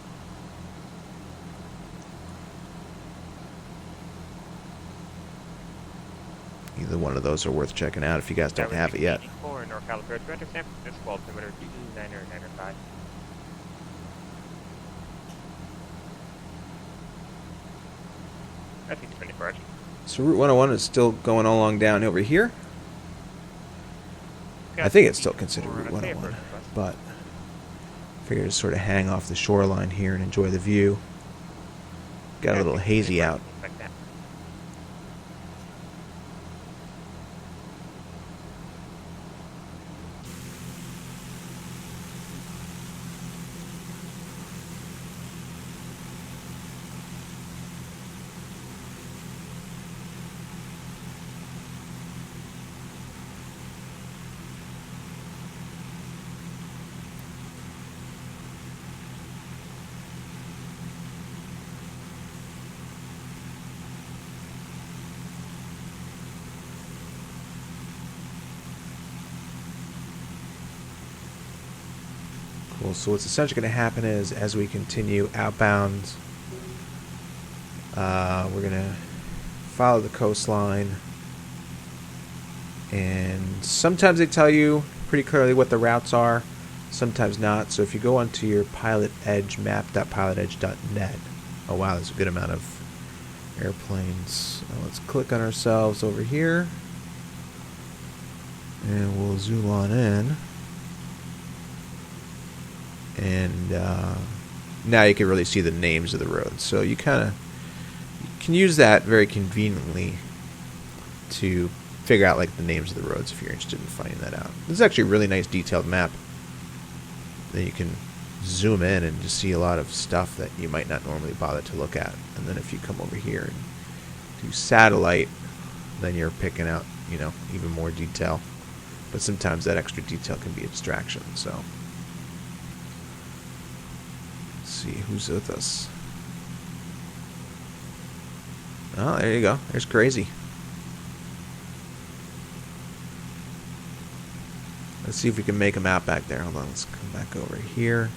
[SPEAKER 1] Either one of those are worth checking out if you guys don't have it yet.
[SPEAKER 9] NorCal approach, San Francisco, altimeter 22995. I think it's 24 actually.
[SPEAKER 1] So Route 101 is still going along down over here. I think it's still considered Route 101, but I figured to sort of hang off the shoreline here and enjoy the view. Got a little hazy out. Cool. So what's essentially going to happen is, as we continue outbound, we're going to follow the coastline, and sometimes they tell you pretty clearly what the routes are, sometimes not. So if you go onto your PilotEdge map.pilotedge.net, oh wow, there's a good amount of airplanes. Let's click on ourselves over here, and we'll zoom on in. And now you can really see the names of the roads. So you kind of can use that very conveniently to figure out like the names of the roads if you're interested in finding that out. This is actually a really nice detailed map that you can zoom in and just see a lot of stuff that you might not normally bother to look at. And then if you come over here and do satellite, then you're picking out, you know, even more detail. But sometimes that extra detail can be a distraction. So see who's with us. Oh, there you go. There's Crazy. Let's see if we can make him out back there. Hold on, let's come back over here.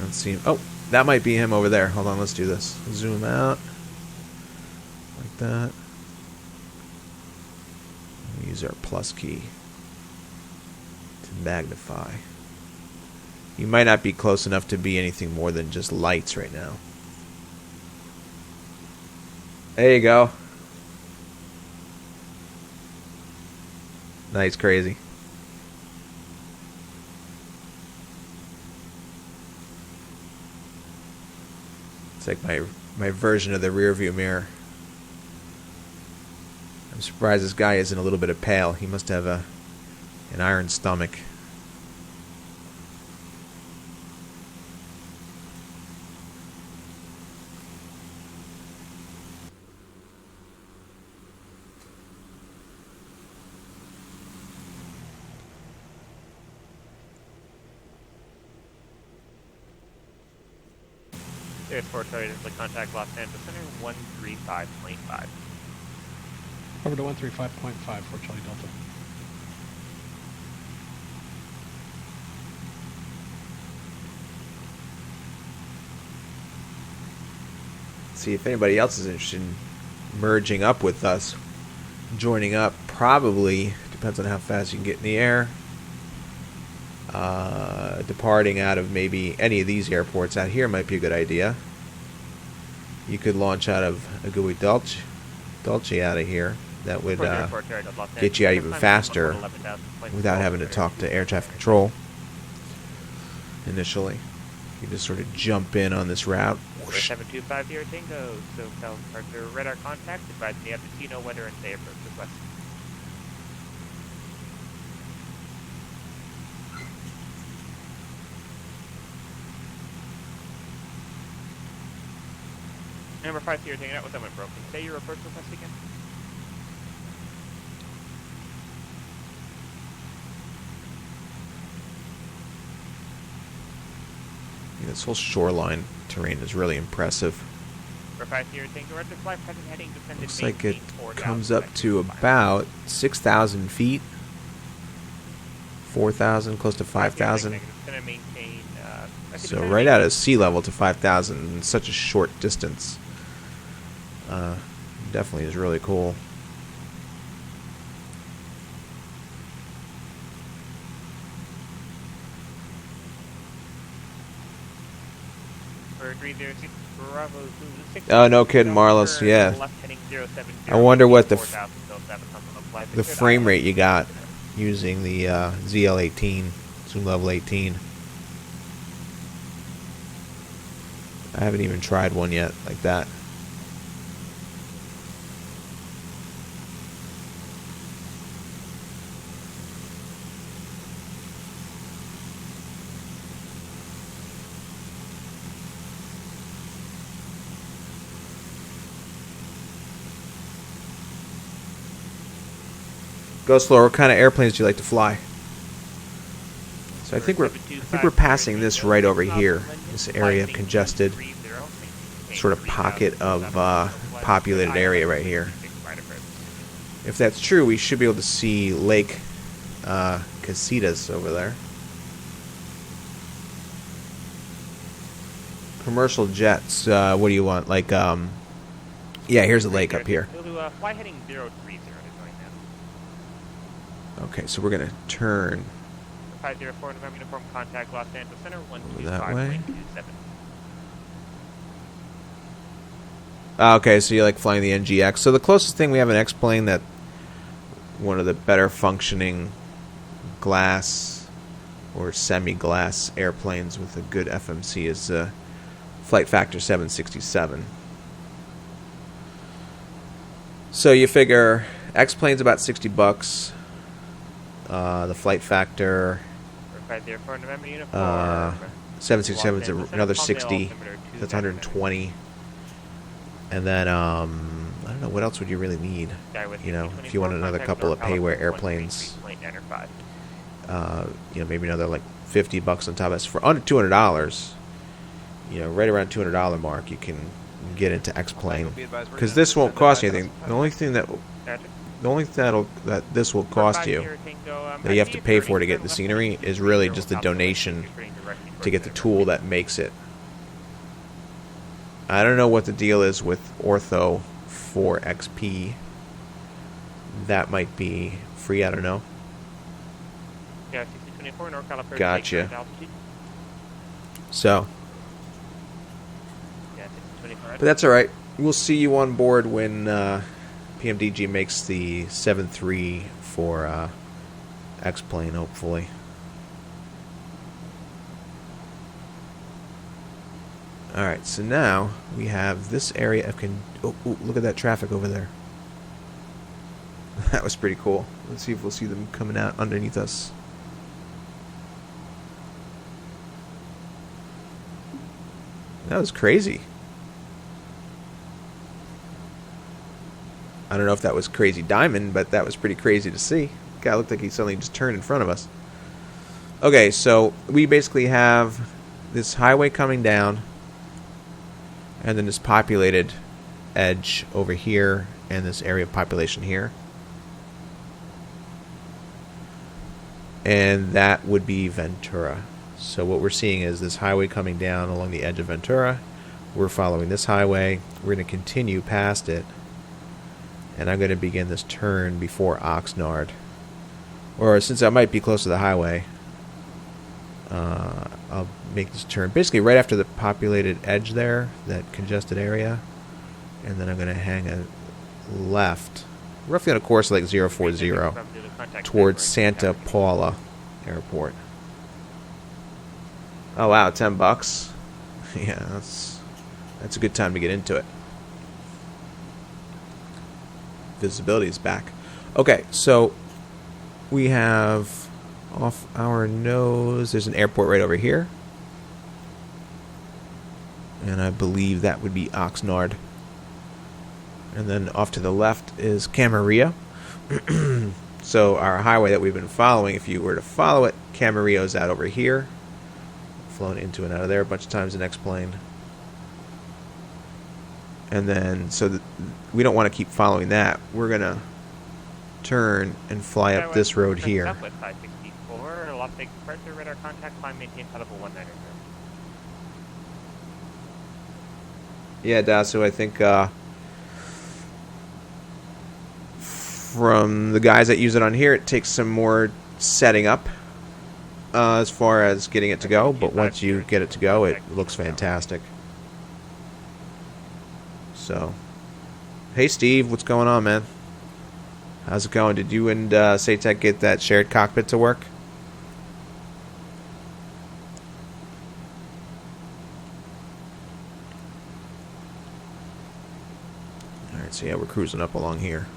[SPEAKER 1] Let's see him. Oh, that might be him over there. Hold on, let's do this. Zoom out. Like that. Use our plus key to magnify. You might not be close enough to be anything more than just lights right now. There you go. Nice, Crazy. It's like my version of the rear view mirror. I'm surprised this guy isn't a little bit of pale. He must have an iron stomach.
[SPEAKER 9] There's 4 Charlie, the contact Los Angeles Center 135.5.
[SPEAKER 10] Over to 135.5 for Charlie Delta.
[SPEAKER 1] See if anybody else is interested in merging up with us. Joining up probably depends on how fast you can get in the air. Departing out of maybe any of these airports out here might be a good idea. You could launch out of Agui Dulce out of here. That would get you out even faster without having to talk to air traffic control initially. You just sort of jump in on this route.
[SPEAKER 9] 725 Tango, SoCal departure radar contact, advise me after Tino weather and say approach request. Number 5 here, taking out with someone broken. Say your approach request again.
[SPEAKER 1] This whole shoreline terrain is really impressive. Looks like it comes up to about 6,000 feet. 4,000, close to 5,000. So right out of sea level to 5,000 in such a short distance. Definitely is really cool. Oh, no kidding, Marlos. Yeah. I wonder what the frame rate you got using the ZL18, zoom level 18. I haven't even tried one yet like that. Go slower. What kind of airplanes do you like to fly? So I think we're passing this right over here. This area of congested, sort of pocket of populated area right here. If that's true, we should be able to see Lake Casitas over there. Commercial jets. What do you want? Like, yeah, here's a lake up here.
[SPEAKER 9] Fly heading 030 right now.
[SPEAKER 1] Okay, so we're gonna turn
[SPEAKER 9] 504 November uniform contact Los Angeles Center 125.27.
[SPEAKER 1] that way. Okay, so you like flying the NGX. So the closest thing we have an X-plane that one of the better functioning glass or semi-glass airplanes with a good FMC is Flight Factor 767. So you figure X-plane's about $60. The Flight Factor 767 is another 60. That's 120. And then I don't know, what else would you really need? You know, if you want another couple of payware airplanes, you know, maybe another like $50 on top of this for under $200. You know, right around $200 mark, you can get into X-plane because this won't cost you anything. The only thing that this will cost you, that you have to pay for to get the scenery, is really just the donation to get the tool that makes it. I don't know what the deal is with Ortho 4XP. That might be free, I don't know. Gotcha. So, but that's alright. We'll see you on board when PMDG makes the 7.3 for X-plane, hopefully. Alright, so now we have this area of look at that traffic over there. That was pretty cool. Let's see if we'll see them coming out underneath us. That was crazy. I don't know if that was Crazy Diamond, but that was pretty crazy to see. The guy looked like he suddenly just turned in front of us. Okay, so we basically have this highway coming down, and then this populated edge over here, and this area of population here. And that would be Ventura. So what we're seeing is this highway coming down along the edge of Ventura. We're following this highway. We're going to continue past it. And I'm going to begin this turn before Oxnard. Or since I might be close to the highway, I'll make this turn basically right after the populated edge there, that congested area. And then I'm going to hang a left, roughly on a course like 040, towards Santa Paula Airport. Oh wow, $10. Yeah, that's a good time to get into it. Visibility is back. Okay, so we have off our nose, there's an airport right over here. And I believe that would be Oxnard. And then off to the left is Camarillo. So our highway that we've been following, if you were to follow it, Camarillo's out over here. flown into and out of there a bunch of times in X-plane. And then, so we don't want to keep following that. We're going to turn and fly up this road here.
[SPEAKER 9] Southwest 564, Las Vegas departure, radar contact, climb, maintain high level 190.
[SPEAKER 1] Yeah, Dasu, I think from the guys that use it on here, it takes some more setting up as far as getting it to go, but once you get it to go, it looks fantastic. So, hey Steve, what's going on, man? How's it going? Did you and Satek get that shared cockpit to work? Alright, so yeah, we're cruising up along here.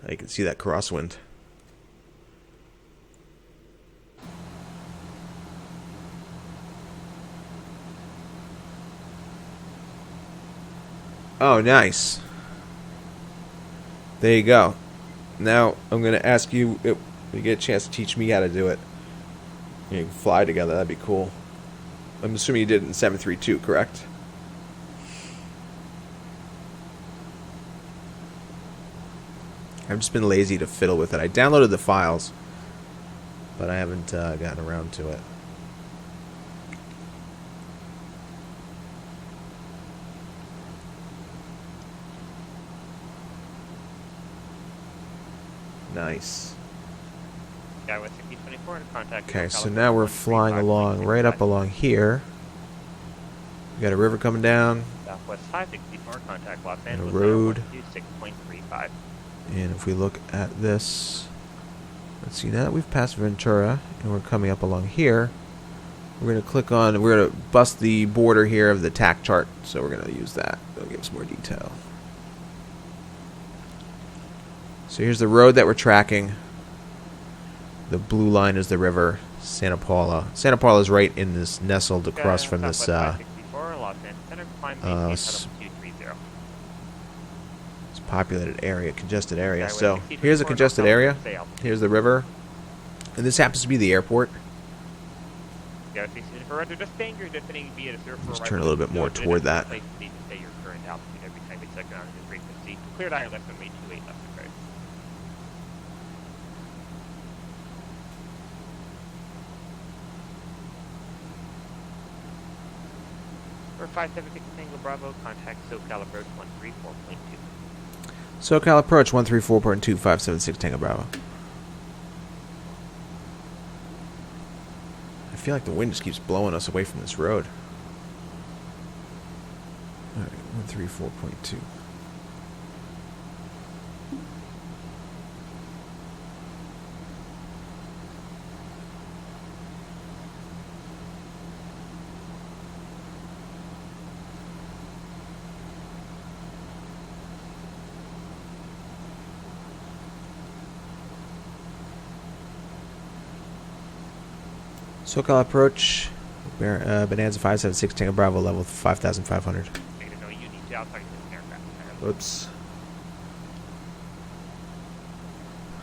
[SPEAKER 1] You can see that crosswind. Oh, nice. There you go. Now, I'm going to ask you if you get a chance to teach me how to do it. You can fly together. That'd be cool. I'm assuming you did it in 732, correct? I've just been lazy to fiddle with it. I downloaded the files, but I haven't gotten around to it. Nice. Okay, so now we're flying along, right up along here. We got a river coming down.
[SPEAKER 9] Southwest 564, contact Los
[SPEAKER 1] And a
[SPEAKER 9] Angeles.
[SPEAKER 1] road.
[SPEAKER 9] 6.35.
[SPEAKER 1] And if we look at this, let's see, now that we've passed Ventura and we're coming up along here, we're going to click on, we're going to bust the border here of the TAC chart, so we're going to use that. It'll give us more detail. So here's the road that we're tracking. The blue line is the river, Santa Paula. Santa Paula is right in this, nestled across from this populated area, congested area. So here's a congested area. Here's the river, and this happens to be the airport. Let's turn a little bit more toward that.
[SPEAKER 9] For 576 Tango Bravo, contact SoCal approach 134.2.
[SPEAKER 1] SoCal approach 134.2, 576 Tango Bravo. I feel like the wind just keeps blowing us away from this road. Alright, 134.2. SoCal approach, Bonanza 576 Tango Bravo, level 5,500. Oops.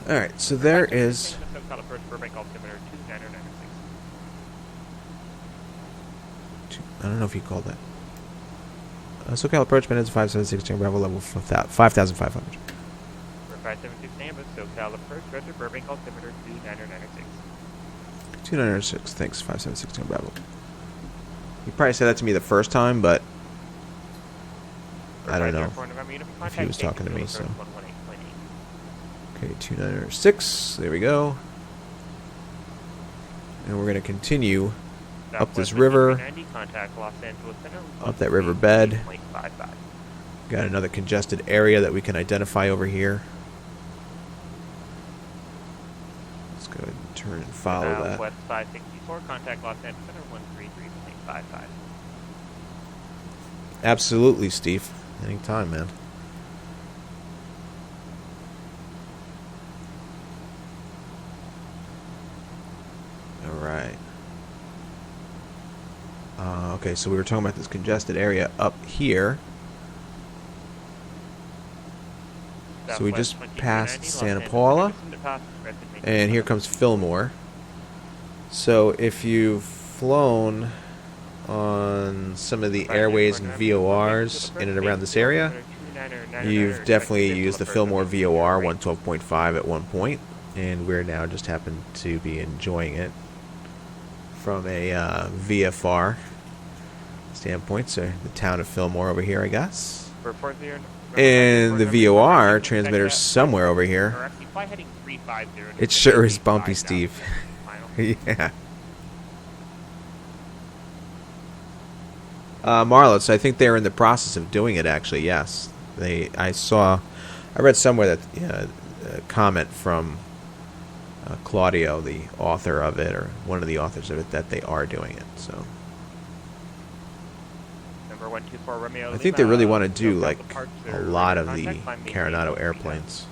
[SPEAKER 1] Alright, so there is... I don't know if you called that. SoCal approach, Bonanza 576 Tango Bravo, level 5,500.
[SPEAKER 9] 576 Ambus, SoCal approach, Roger Burbank altimeter 2996.
[SPEAKER 1] 2906, thanks, 576 Tango Bravo. You probably said that to me the first time, but I don't know if he was talking to me, so. Okay, 2906, there we go. And we're going to continue up this river, up that river bed. Got another congested area that we can identify over here. Let's go ahead and turn and follow that.
[SPEAKER 9] West 564, contact Los Angeles Center 133.55.
[SPEAKER 1] Absolutely, Steve. Anytime, man. Alright. Okay, so we were talking about this congested area up here. So we just passed Santa Paula, and here comes Fillmore. So if you've flown on some of the airways and VORs in and around this area, you've definitely used the Fillmore VOR 112.5 at one point, and we're now just happen to be enjoying it from a VFR standpoint. So the town of Fillmore over here, I guess. And the VOR transmitter's somewhere over here. It sure is bumpy, Steve. Yeah. Marlotts, I think they're in the process of doing it, actually, yes. I read somewhere that a comment from Claudio, the author of it, or one of the authors of it, that they are doing it, so. I think they really want to do, like, a lot of the Coronado airplanes.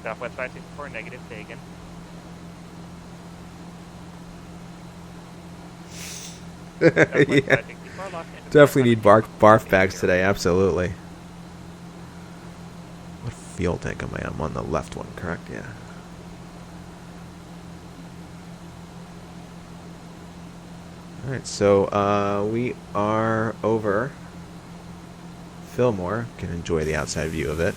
[SPEAKER 9] Southwest 564, negative, taken.
[SPEAKER 1] Yeah. Definitely need barf bags today, absolutely. What fuel tank am I on? I'm on the left one, correct? Yeah. Alright, so we are over Fillmore. Can enjoy the outside view of it.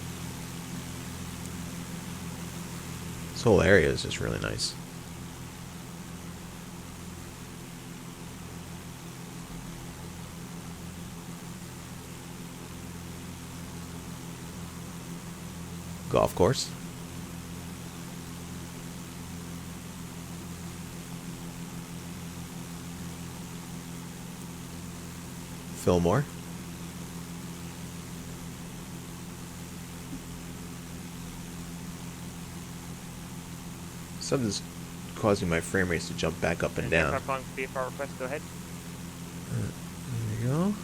[SPEAKER 1] This whole area is just really nice. Golf course. Fillmore. Something's causing my frame rates to jump back up and down.
[SPEAKER 9] VFR request, go ahead.
[SPEAKER 1] There you go.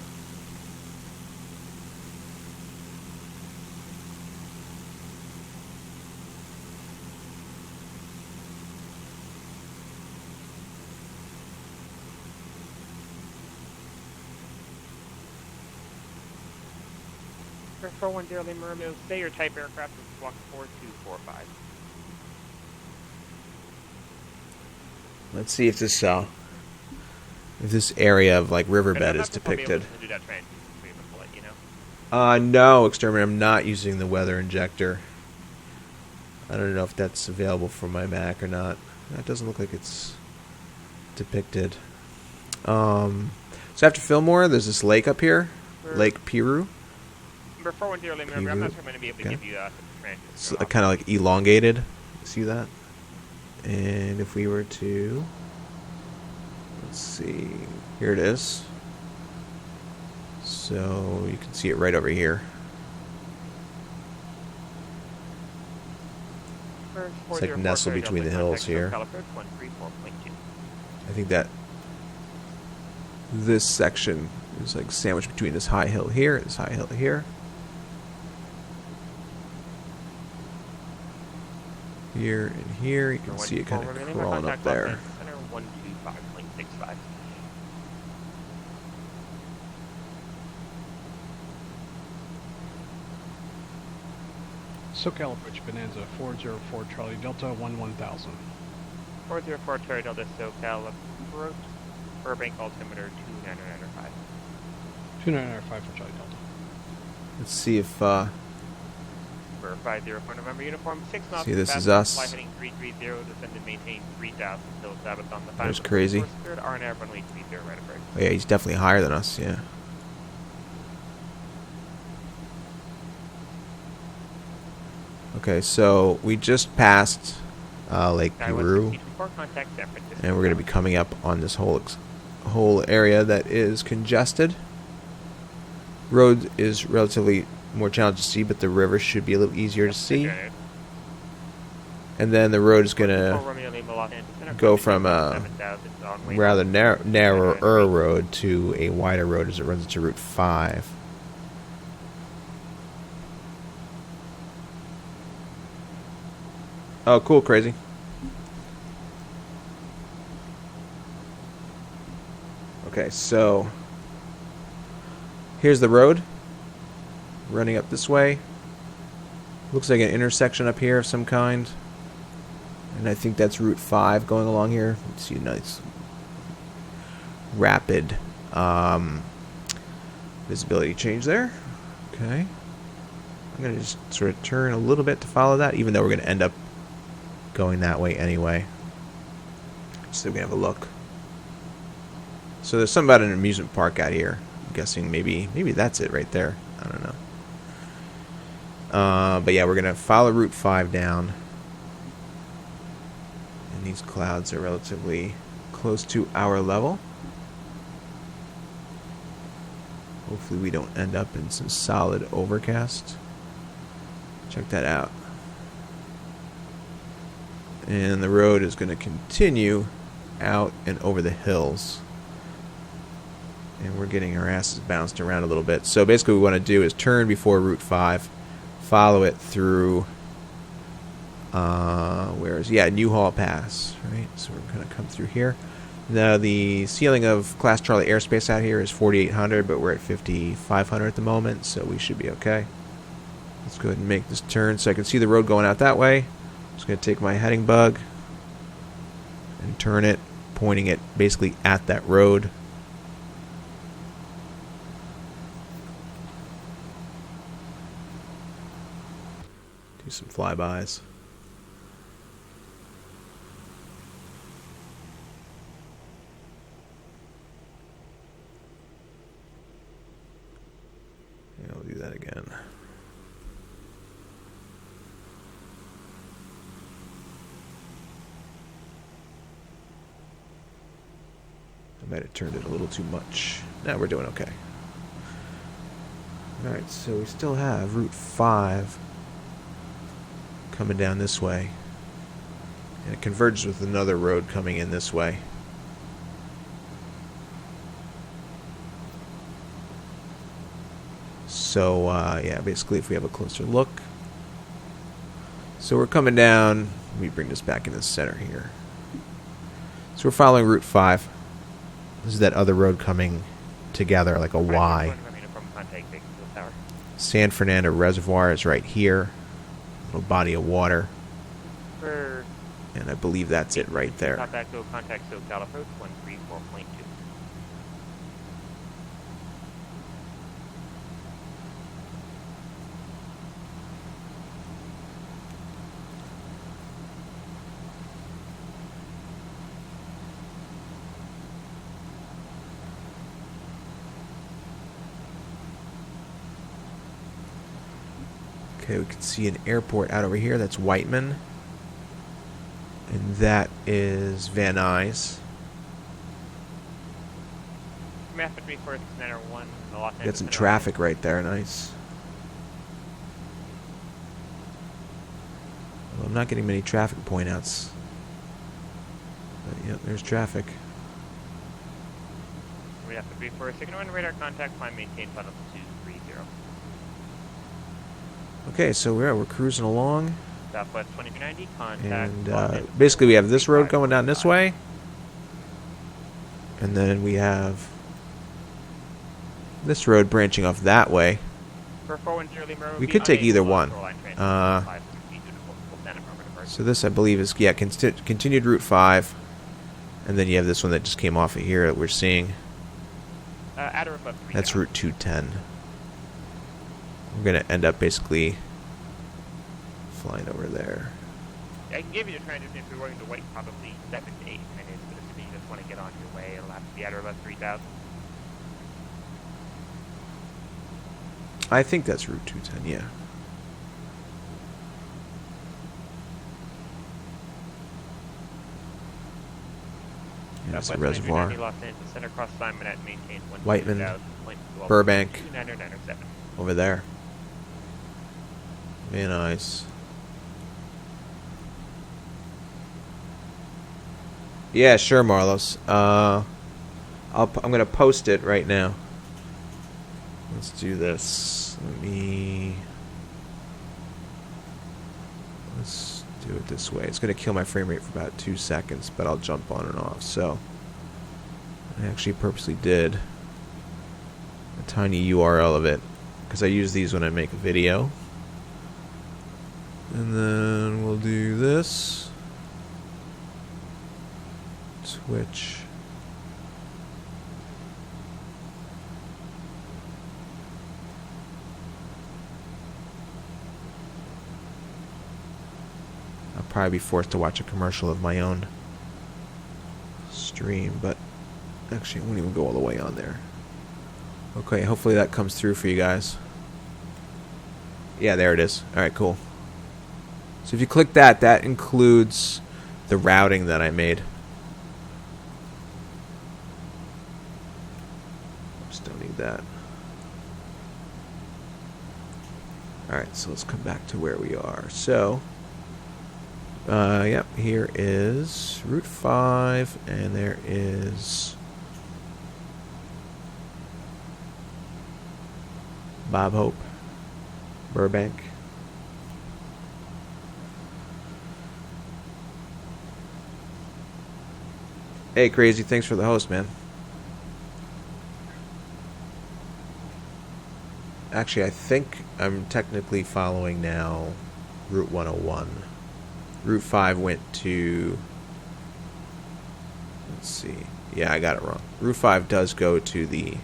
[SPEAKER 9] For 410 Lima Romeo, stay your type aircraft with block 4245.
[SPEAKER 1] Let's see if this area of like riverbed is depicted. No, Exterminator, I'm not using the weather injector. I don't know if that's available for my Mac or not. That doesn't look like it's depicted. So after Fillmore, there's this lake up here, Lake Piru.
[SPEAKER 9] Number 410 Lima Romeo, I'm not sure I'm going to be able to give you
[SPEAKER 1] it's kind of like elongated. See that? And if we were to, let's see, here it is. So you can see it right over here. It's like nestled between the hills here. I think that this section is like sandwiched between this high hill here and this high hill here. Here and here, you can see it kind of crawling up there.
[SPEAKER 10] SoCal approach Bonanza 404 Charlie Delta 1000.
[SPEAKER 9] 404 Charlie Delta SoCal approach Burbank altimeter 2995.
[SPEAKER 10] 2995 for Charlie Delta.
[SPEAKER 1] Let's see if
[SPEAKER 9] 504 November uniform 6 knots.
[SPEAKER 1] See, this is us.
[SPEAKER 9] Fly heading 330, descend and maintain 3000 until Sabbath on the final.
[SPEAKER 1] There's Crazy.
[SPEAKER 9] RNAV runway 30 right approach.
[SPEAKER 1] Oh yeah, he's definitely higher than us, yeah. Okay, so we just passed Lake Piru, and we're going to be coming up on this whole area that is congested. Road is relatively more challenging to see, but the river should be a little easier to see. And then the road is going to go from a rather narrower road to a wider road as it runs into Route 5. Oh, cool, Crazy. Okay, so here's the road running up this way. Looks like an intersection up here of some kind. And I think that's Route 5 going along here. You see a nice rapid visibility change there. Okay. I'm going to just sort of turn a little bit to follow that, even though we're going to end up going that way anyway. Just so we can have a look. So there's something about an amusement park out here. I'm guessing maybe that's it right there. I don't know. But yeah, we're going to follow Route 5 down. And these clouds are relatively close to our level. Hopefully we don't end up in some solid overcast. Check that out. And the road is going to continue out and over the hills. And we're getting our asses bounced around a little bit. So basically what we want to do is turn before Route 5, follow it through, Newhall Pass, right? So we're going to come through here. Now the ceiling of Class Charlie airspace out here is 4,800, but we're at 5,500 at the moment, so we should be okay. Let's go ahead and make this turn so I can see the road going out that way. I'm just going to take my heading bug and turn it, pointing it basically at that road. Do some flybys. Yeah, I'll do that again. I might have turned it a little too much. Now we're doing okay. Alright, so we still have Route 5 coming down this way. And it converges with another road coming in this way. So, yeah, basically if we have a closer look. So we're coming down. Let me bring this back into the center here. So we're following Route 5. This is that other road coming together like a Y. San Fernando Reservoir is right here. Little body of water. And I believe that's it right there.
[SPEAKER 9] Contact SoCal approach 134.2.
[SPEAKER 1] Okay, we can see an airport out over here. That's Whiteman. And that is Van Nuys. Got some traffic right there. Nice. Well, I'm not getting many traffic point outs. But, yep, there's traffic.
[SPEAKER 9] We have to be for a signal and radar contact, climb maintain flight level 230.
[SPEAKER 1] Okay, so we're cruising along.
[SPEAKER 9] Southwest 2390,
[SPEAKER 1] And
[SPEAKER 9] contact.
[SPEAKER 1] basically we have this road going down this way. And then we have this road branching off that way. We could take either one. So this, I believe, is, yeah, continued Route 5. And then you have this one that just came off of here that we're seeing. That's Route 210. We're going to end up basically flying over there.
[SPEAKER 9] I can give you the transition if you're willing to wait probably 7 to 8 minutes, but if you just want to get on your way, it'll have to be at or less 3,000.
[SPEAKER 1] I think that's Route 210, yeah. There's a reservoir. Whiteman, Burbank, over there. Very nice. Yeah, sure, Marlos. I'm gonna post it right now. Let's do this. Let's do it this way. It's gonna kill my frame rate for about 2 seconds, but I'll jump on and off. So I actually purposely did a tiny URL of it because I use these when I make a video. And then we'll do this. Switch. I'll probably be forced to watch a commercial of my own stream, but actually I won't even go all the way on there. Okay, hopefully that comes through for you guys. Yeah, there it is. Alright, cool. So if you click that, that includes the routing that I made. Just don't need that. Alright, so let's come back to where we are. So, yep, here is Route 5, and there is Bob Hope, Burbank. Hey, Crazy, thanks for the host, man. Actually, I think I'm technically following now Route 101. Route 5 went to... Let's see. Yeah, I got it wrong. Route 5 does go to the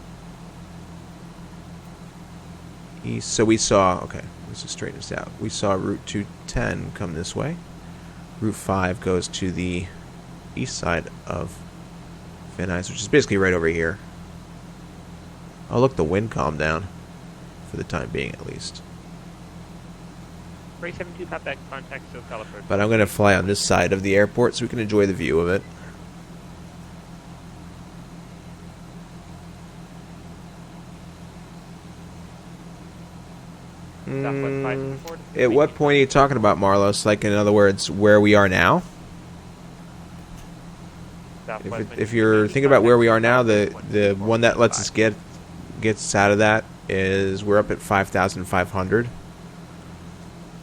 [SPEAKER 1] east. So we saw... Okay, let's just straighten this out. We saw Route 210 come this way. Route 5 goes to the east side of Van Nuys, which is basically right over here. Oh, look, the wind calmed down. For the time being, at least.
[SPEAKER 9] 372 contact SoCal approach.
[SPEAKER 1] But I'm going to fly on this side of the airport so we can enjoy the view of it. At what point are you talking about, Marlos? Like, in other words, where we are now? If you're thinking about where we are now, the one that lets us gets out of that is we're up at 5,500.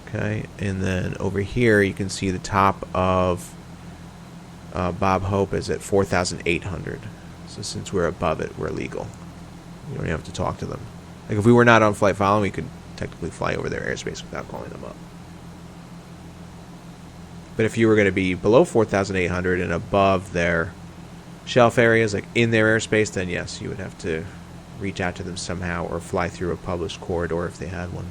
[SPEAKER 1] Okay, and then over here you can see the top of Bob Hope is at 4,800. So since we're above it, we're legal. You don't have to talk to them. Like if we were not on flight following, we could technically fly over their airspace without calling them up. But if you were going to be below 4,800 and above their shelf areas, like in their airspace, then yes, you would have to reach out to them somehow or fly through a published corridor if they had one.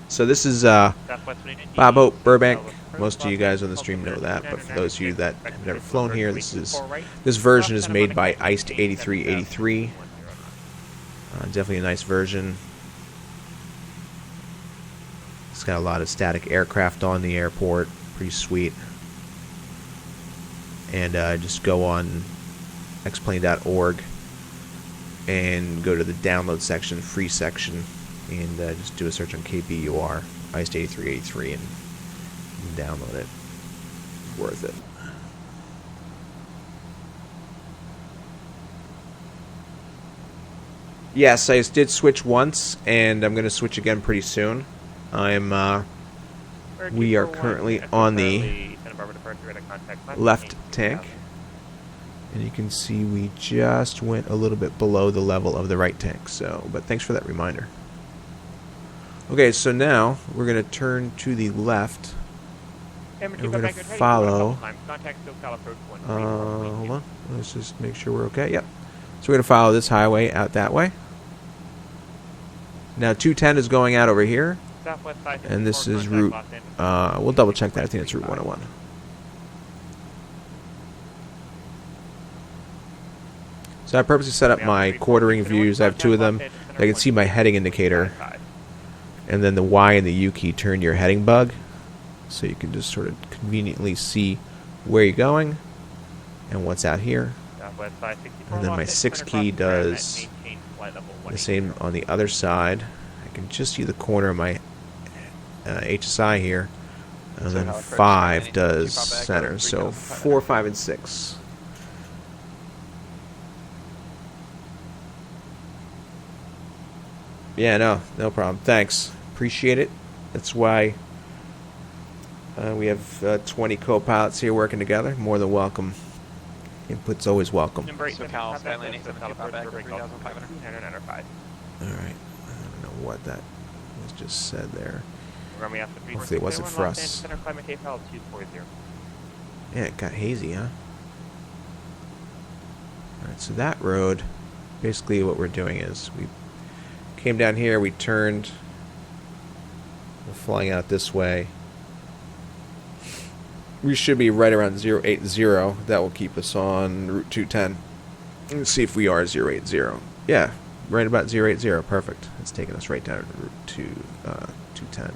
[SPEAKER 1] So this is Bob Hope, Burbank. Most of you guys on the stream know that, but for those of you that have never flown here, this version is made by Iced 8383. Definitely a nice version. It's got a lot of static aircraft on the airport. Pretty sweet. And just go on xplane.org and go to the download section, free section, and just do a search on KBUR, Iced 8383, and download it. Worth it. Yes, I did switch once, and I'm going to switch again pretty soon. We are currently on the left tank. And you can see we just went a little bit below the level of the right tank. So, but thanks for that reminder. Okay, so now we're going to turn to the left. And we're going to follow. Hold on. Let's just make sure we're okay. Yep. So we're going to follow this highway out that way. Now 210 is going out over here. And this is route. We'll double check that. I think it's Route 101. So I purposely set up my quartering views. I have two of them. I can see my heading indicator. And then the Y and the U key turn your heading bug. So you can just sort of conveniently see where you're going and what's out here. And then my 6 key does the same on the other side. I can just see the corner of my HSI here. And then 5 does center. So 4, 5, and 6. Yeah, no problem. Thanks. Appreciate it. That's why we have 20 co-pilots here working together. More than welcome Input's always welcome.
[SPEAKER 9] Number 8,
[SPEAKER 6] SoCal, Skyline
[SPEAKER 9] SoCal
[SPEAKER 6] 875
[SPEAKER 9] approach,
[SPEAKER 6] back,
[SPEAKER 9] Burbank,
[SPEAKER 6] 3,500.
[SPEAKER 9] 295.
[SPEAKER 1] Alright. I don't know what that was just said there.
[SPEAKER 9] Runway after 3,
[SPEAKER 1] Hopefully it wasn't for us.
[SPEAKER 9] Center climate KFL 240.
[SPEAKER 1] Yeah, it got hazy, huh? Alright, so that road, basically what we're doing is we came down here, we turned, we're flying out this way. We should be right around 080. That will keep us on Route 210. Let's see if we are 080. Yeah, right about 080. Perfect. It's taking us right down to Route 210.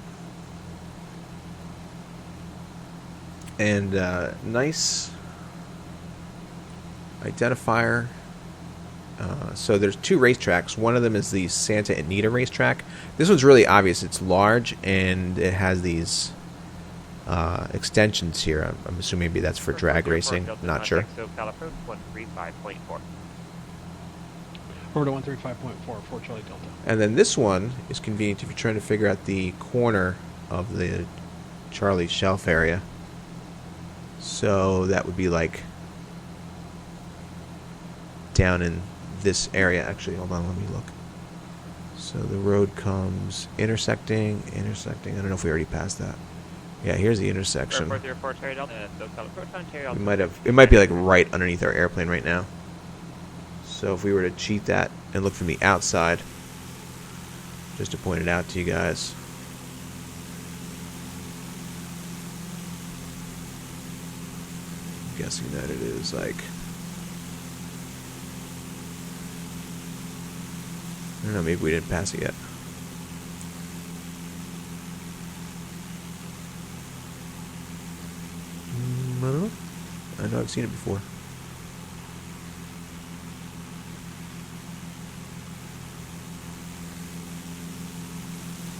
[SPEAKER 1] And nice identifier. So there's two racetracks. One of them is the Santa Anita racetrack. This one's really obvious. It's large and it has these extensions here. I'm assuming maybe that's for drag racing. Not sure.
[SPEAKER 9] SoCal approach 135.4.
[SPEAKER 10] Over to 135.4 for Charlie Delta.
[SPEAKER 1] And then this one is convenient if you're trying to figure out the corner of the Charlie shelf area. So that would be like down in this area. Actually, hold on, let me look. So the road comes intersecting. I don't know if we already passed that. Yeah, here's the intersection. It might be like right underneath our airplane right now. So if we were to cheat that and look from the outside, just to point it out to you guys. I'm guessing that it is like, I don't know, maybe we didn't pass it yet. I don't know. I know I've seen it before.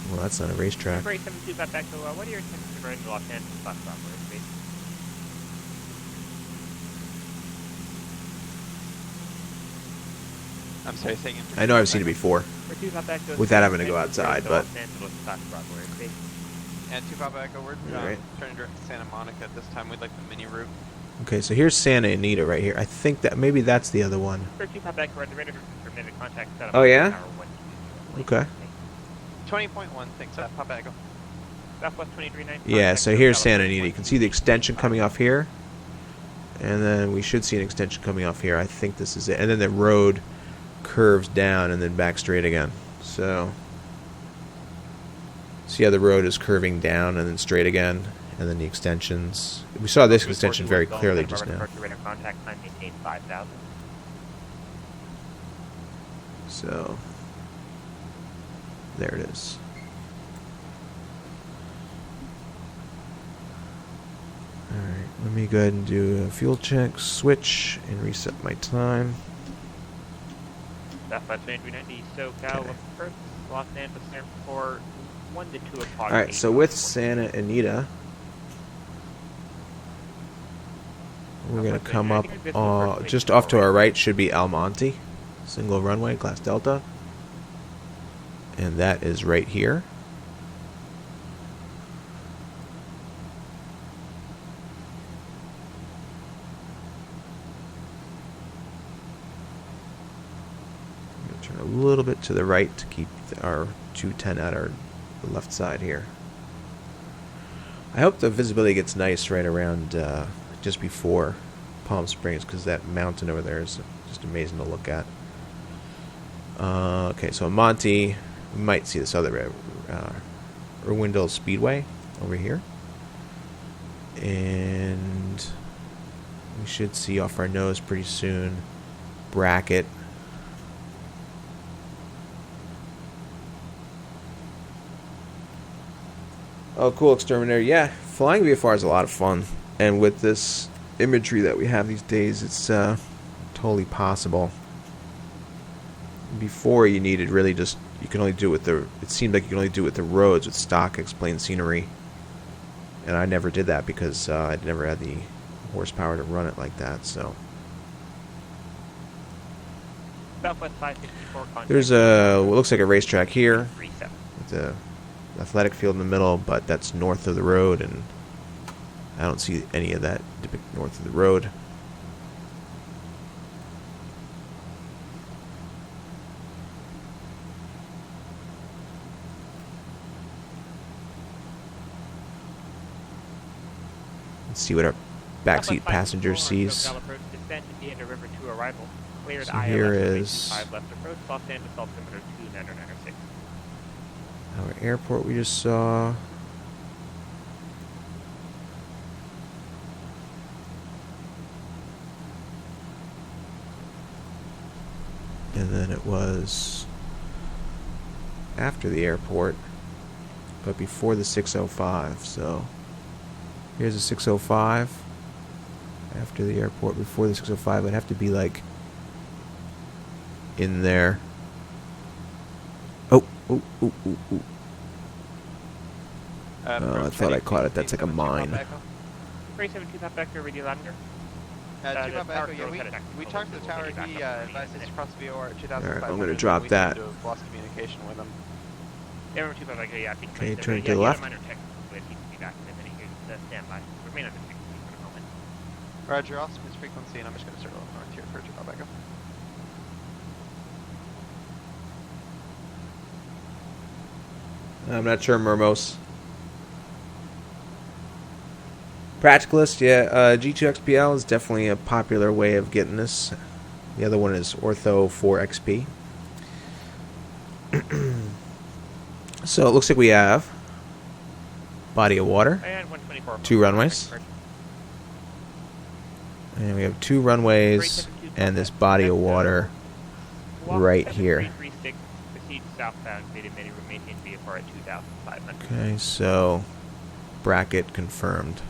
[SPEAKER 1] Well, that's not a racetrack.
[SPEAKER 9] Number 872 back to what are your intentions of running the Los Angeles class operator space?
[SPEAKER 6] I'm sorry, saying
[SPEAKER 1] I know I've seen it before. Without having to go outside, but.
[SPEAKER 6] And 2 Papa Echo, we're
[SPEAKER 1] Alright.
[SPEAKER 6] turning direct to Santa Monica at this time. We'd like the mini route.
[SPEAKER 1] Okay, so here's Santa Anita right here. I think that maybe that's the other one. Oh, yeah? Okay.
[SPEAKER 6] 20.1, thanks, Papa Echo.
[SPEAKER 9] Southwest 2390.
[SPEAKER 1] Yeah, so here's Santa Anita. You can see the extension coming off here. And then we should see an extension coming off here. I think this is it. And then the road curves down and then back straight again. So, see how the road is curving down and then straight again. And then the extensions. We saw this extension very clearly just now. So, there it is. Alright, let me go ahead and do a fuel check, switch, and reset my time.
[SPEAKER 9] Southwest 2390, SoCal, first Los Angeles Airport, 1 to 2 o'clock.
[SPEAKER 1] Alright, so with Santa Anita, we're going to come up just off to our right should be Almonte, single runway, class Delta. And that is right here. I'm going to turn a little bit to the right to keep our 210 at our left side here. I hope the visibility gets nice right around just before Palm Springs, because that mountain over there is just amazing to look at. Okay, so Monte, we might see this other Irwindale Speedway over here. And we should see off our nose pretty soon Bracket. Oh, cool, Exterminator. Yeah, flying VFR is a lot of fun. And with this imagery that we have these days, it's totally possible. Before, you needed really just, you can only do it with the, it seemed like you could only do it with the roads with stock explained scenery. And I never did that because I never had the horsepower to run it like that, so.
[SPEAKER 9] Southwest 564
[SPEAKER 1] There's a, what looks like a racetrack here. With the athletic field in the middle, but that's north of the road, and I don't see any of that depicted north of the road. see what our backseat passenger sees.
[SPEAKER 9] SoCal approach, descend to the end of River 2 arrival. Cleared
[SPEAKER 1] So here
[SPEAKER 9] ILS
[SPEAKER 1] is
[SPEAKER 9] 5 left approach, Los Angeles altimeter 2996.
[SPEAKER 1] our airport we just saw. And then it was after the airport, but before the 605. So here's the 605. After the airport, before the 605, it'd have to be like in there. Oh, oh, oh, oh, oh. Oh, I thought I caught it. That's like a mine.
[SPEAKER 9] 372 Pop Vector, radio louder.
[SPEAKER 11] 2 Pop Echo, yeah, we talked to the tower. He advised us across the VOR at 2005.
[SPEAKER 1] Alright, I'm gonna drop that.
[SPEAKER 11] Lost communication with him.
[SPEAKER 9] Yeah, remember 2 Pop Vector, yeah, I think.
[SPEAKER 1] Okay, turn to the left.
[SPEAKER 9] Minor tech, but he can be back in a minute here. Stand by. Remain on the frequency for the moment.
[SPEAKER 11] Roger, I'll switch frequency, and I'm just going to circle north here for 2 Pop Echo.
[SPEAKER 1] I'm not sure, Mermos. Practicalist, yeah. G2XPL is definitely a popular way of getting this. The other one is Ortho 4XP. So it looks like we have body of water,
[SPEAKER 9] And 124.
[SPEAKER 1] 2 runways, and we have 2 runways and this body of water right here.
[SPEAKER 9] 336, proceed southbound, maintain VFR at 2,500.
[SPEAKER 1] Okay, so bracket confirmed.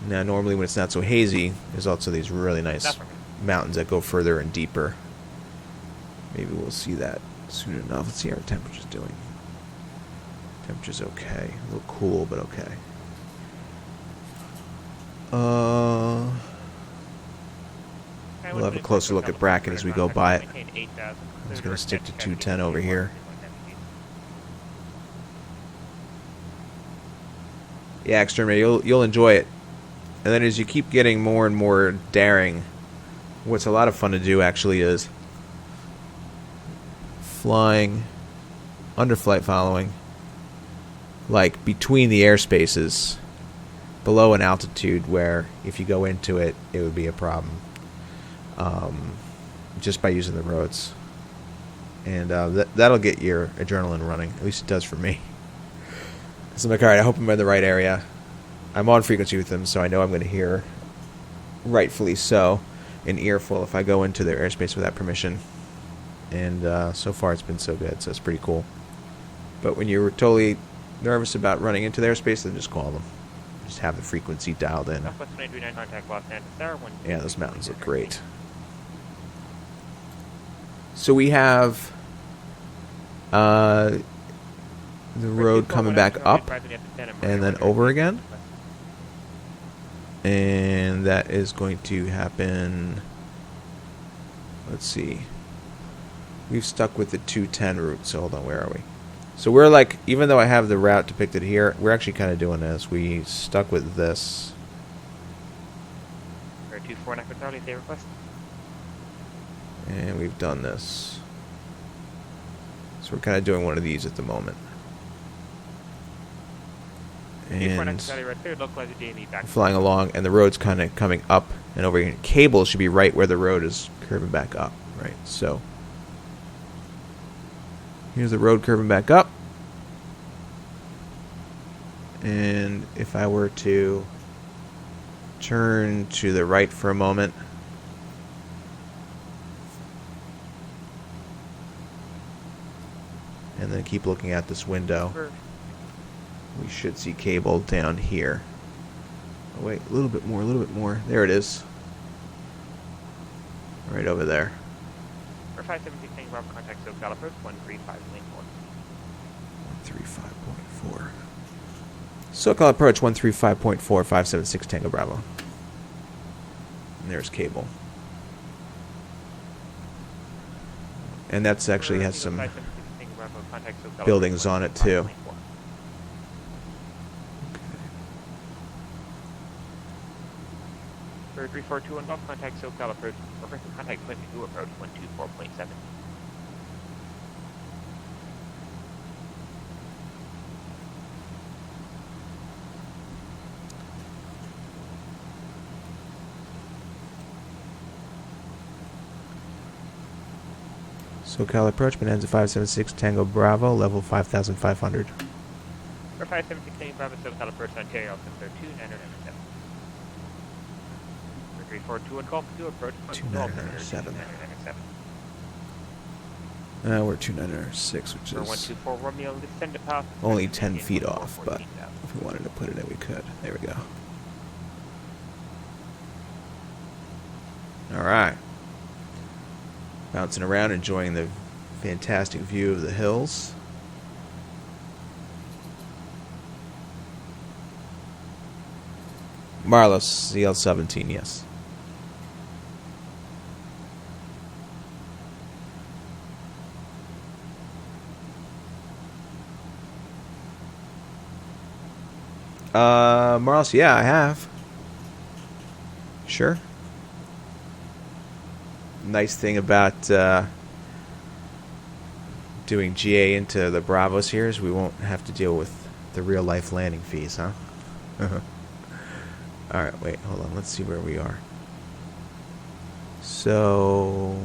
[SPEAKER 1] Now, normally when it's not so hazy, there's also these really nice mountains that go further and deeper. Maybe we'll see that soon enough. Let's see how our temperature's doing. Temperature's okay. A little cool, but okay. We'll have a closer look at bracket as we go by it. I'm just going to stick to 210 over here. Yeah, Exterminator, you'll enjoy it. And then as you keep getting more and more daring, what's a lot of fun to do actually is flying, underflight following, like between the airspaces, below an altitude where if you go into it, it would be a problem. Just by using the roads. And that'll get your adrenaline running. At least it does for me. So I'm like, alright, I hope I'm in the right area. I'm on frequency with them, so I know I'm going to hear, rightfully so, an earful if I go into their airspace without permission. And so far it's been so good, so it's pretty cool. But when you're totally nervous about running into their airspace, then just call them. Just have the frequency dialed in. Yeah, those mountains look great. So we have the road coming back up and then over again. And that is going to happen. Let's see. We've stuck with the 210 route, so hold on, where are we? So we're like, even though I have the route depicted here, we're actually kind of doing this. We stuck with this.
[SPEAKER 9] 24 they request.
[SPEAKER 1] And we've done this. So we're kind of doing one of these at the moment. And flying along, and the road's kind of coming up and over here. Cable should be right where the road is curving back up, right? So here's the road curving back up. And if I were to turn to the right for a moment, and then keep looking at this window, we should see cable down here. Oh wait, a little bit more, a little bit more. There it is. Right over there.
[SPEAKER 9] For 576, Bravo, contact SoCal approach 135.4.
[SPEAKER 1] 135.4. SoCal approach 135.4, 576 Tango Bravo. And there's cable. And that's actually has some buildings on it too.
[SPEAKER 9] For 3421 Golf, contact SoCal approach, or contact Clinton New approach 124.7.
[SPEAKER 1] SoCal approach, Bonanza 576 Tango Bravo, level 5,500.
[SPEAKER 9] Or 576 Tango Bravo, SoCal approach, Ontario, altimeter 2997. 342 Golf 2 approach,
[SPEAKER 1] 2997.
[SPEAKER 9] 2997.
[SPEAKER 1] We're 2906, which is
[SPEAKER 9] 124 Romeo, descend to path.
[SPEAKER 1] only 10 feet off, but if we wanted to put it in, we could. There we go. Alright. Bouncing around, enjoying the fantastic view of the hills. Marlos, CL-17, yes. Marlos, yeah, I have. Sure. Nice thing about doing GA into the Bravos here is we won't have to deal with the real life landing fees, huh? Alright, wait, hold on. Let's see where we are. So,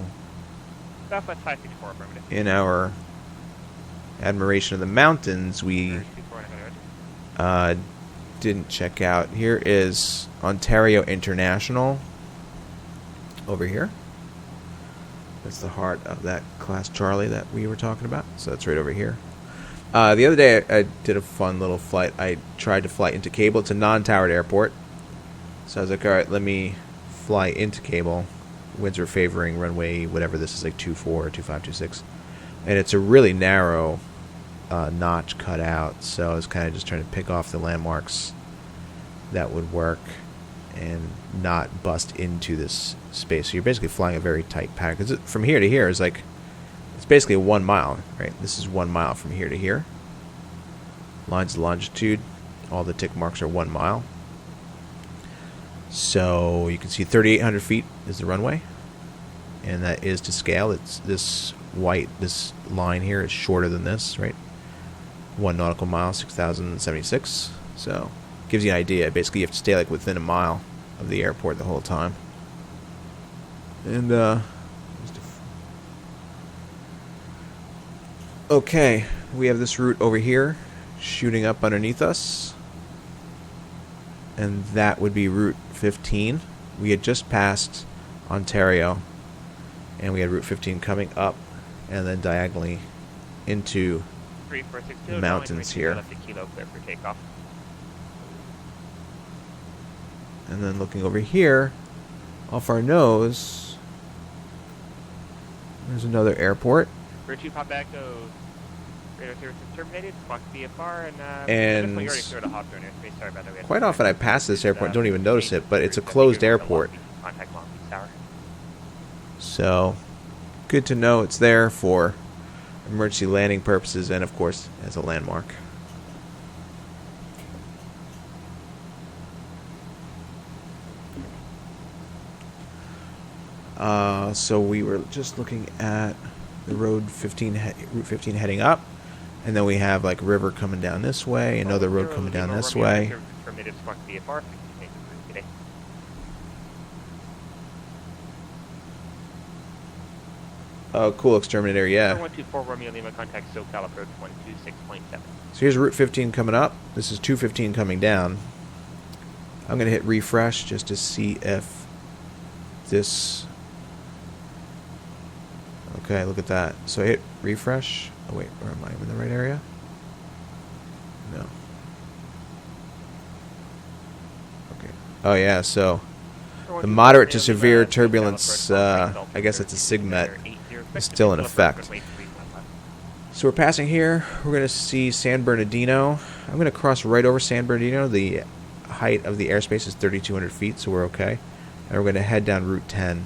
[SPEAKER 9] Southwest 564, affirmative.
[SPEAKER 1] in our admiration of the mountains, we didn't check out. Here is Ontario International over here. That's the heart of that Class Charlie that we were talking about. So that's right over here. The other day I did a fun little flight. I tried to fly into Cable. It's a non-towered airport. So I was like, alright, let me fly into Cable. Winds are favoring runway, whatever this is, like 24 or 2526. And it's a really narrow notch cut out. So I was kind of just trying to pick off the landmarks that would work and not bust into this space. So you're basically flying a very tight pattern. Because from here to here is like, it's basically 1 mile, right? This is 1 mile from here to here. Lines of longitude, all the tick marks are 1 mile. So you can see 3,800 feet is the runway. And that is to scale. It's this this line here is shorter than this, right? 1 nautical mile, 6,076. So gives you an idea. Basically, you have to stay like within a mile of the airport the whole time. And okay, we have this route over here shooting up underneath us, and that would be Route 15. We had just passed Ontario, and we had Route 15 coming up and then diagonally into the mountains here. And then looking over here, off our nose, there's another airport.
[SPEAKER 9] Route 2 pop back, go radar service is terminated, Fox VFR,
[SPEAKER 1] and quite often I pass this airport and don't even notice it, but it's a closed airport. So, good to know it's there for emergency landing purposes and, of course, as a landmark. So we were just looking at the Route 15 heading up, and then we have like river coming down this way, another road coming down this way. Oh, cool, exterminator, yeah.
[SPEAKER 9] 124 Romeo Lima, contact SoCal approach 126.7.
[SPEAKER 1] So here's Route 15 coming up. This is 215 coming down. I'm going to hit refresh just to see if this... Okay, look at that. So I hit refresh. Oh wait, or am I in the right area? No. Okay. Oh yeah, so the moderate to severe turbulence, I guess it's a SIGMET, is still in effect. So we're passing here. We're going to see San Bernardino. I'm going to cross right over San Bernardino. The height of the airspace is 3,200 feet, so we're okay. And we're going to head down Route 10.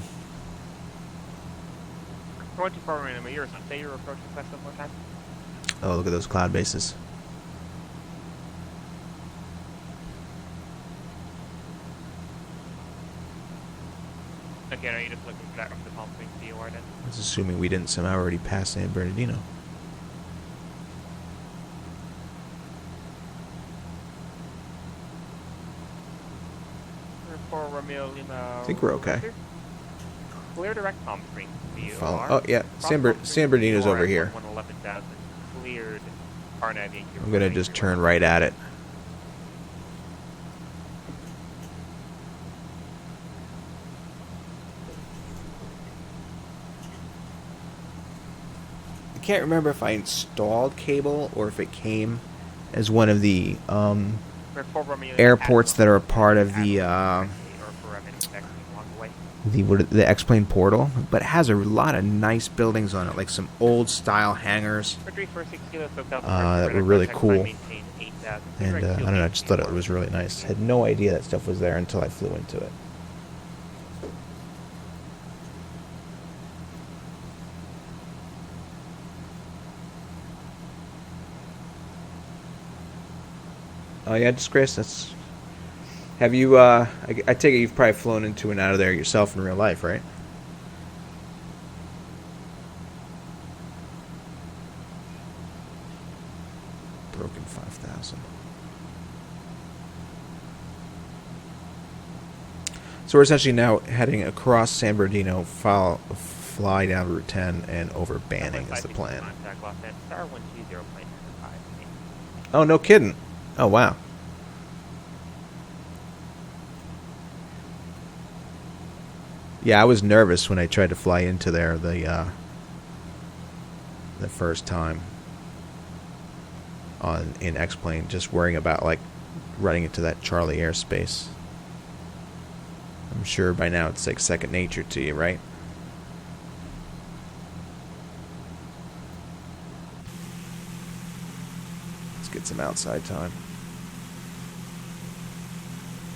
[SPEAKER 9] 124 Romeo Lima, say your approach request one more time.
[SPEAKER 1] Oh, look at those cloud bases.
[SPEAKER 9] Again, are you just looking for that from the Palm Springs DOR then?
[SPEAKER 1] That's assuming we didn't somehow already pass San Bernardino.
[SPEAKER 9] For Romeo Lima.
[SPEAKER 1] I think we're okay.
[SPEAKER 9] clear direct Palm Springs.
[SPEAKER 1] Follow. Oh yeah, San Bernardino's over here.
[SPEAKER 9] 11,000 cleared R98.
[SPEAKER 1] I'm gonna just turn right at it. I can't remember if I installed cable or if it came as one of the airports that are a part of the X-plane portal, but it has a lot of nice buildings on it, like some old style hangars that were really cool. And I don't know, I just thought it was really nice. Had no idea that stuff was there until I flew into it. Oh yeah, Disgrace, that's... Have you, I take it you've probably flown into and out of there yourself in real life, right? Broken 5,000. So we're essentially now heading across San Bernardino, fly down Route 10, and over Banning is the plan. Oh, no kidding. Oh, wow. Yeah, I was nervous when I tried to fly into there the first time in X-plane, just worrying about like running into that Charlie airspace. I'm sure by now it's like second nature to you, right? Let's get some outside time.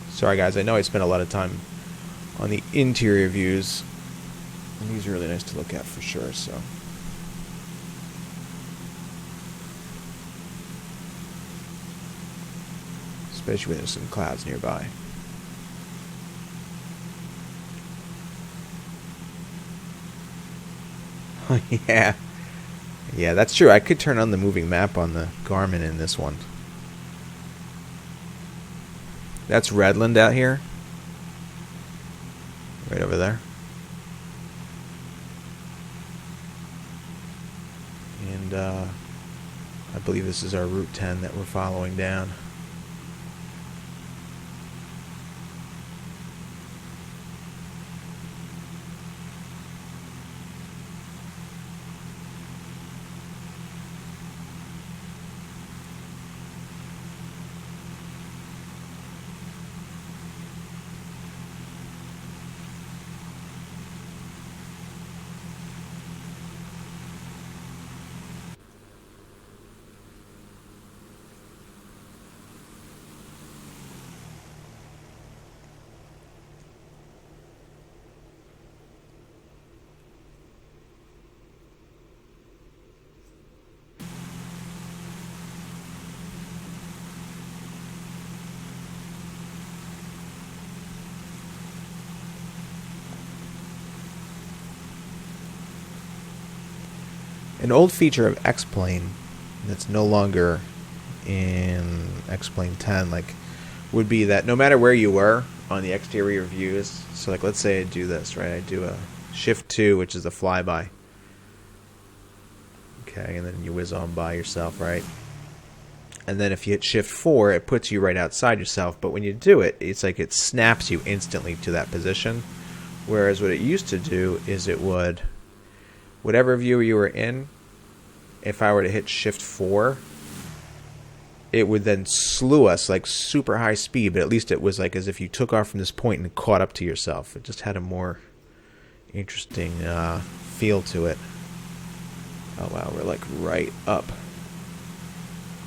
[SPEAKER 1] Sorry guys, I know I spent a lot of time on the interior views, and these are really nice to look at for sure, so. Especially when there's some clouds nearby. Oh yeah. Yeah, that's true. I could turn on the moving map on the Garmin in this one. That's Redland out here. Right over there. And I believe this is our Route 10 that we're following down. An old feature of X-plane that's no longer in X-plane 10 would be that no matter where you were on the exterior views, so like let's say I do this, right? I do a shift 2, which is a flyby. Okay, and then you whiz on by yourself, right? And then if you hit shift 4, it puts you right outside yourself, but when you do it, it's like it snaps you instantly to that position. Whereas what it used to do is it would, whatever view you were in, if I were to hit shift 4, it would then slew us like super high speed, but at least it was like as if you took off from this point and caught up to yourself. It just had a more interesting feel to it. Oh wow, we're like right up.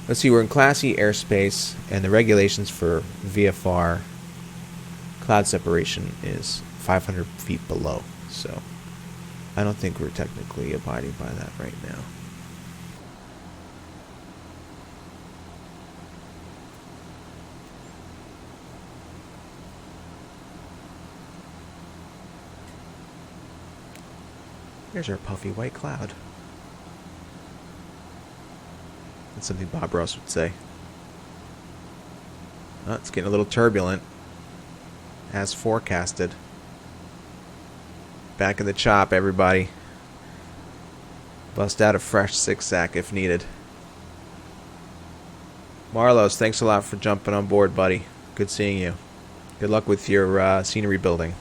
[SPEAKER 1] Let's see, we're in Class E airspace, and the regulations for VFR cloud separation is 500 feet below, so I don't think we're technically abiding by that right now. Here's our puffy white cloud. That's something Bob Ross would say. Oh, it's getting a little turbulent, as forecasted. Back in the chop, everybody. Bust out a fresh 6-sack if needed. Marlos, thanks a lot for jumping on board, buddy. Good seeing you. Good luck with your scenery building.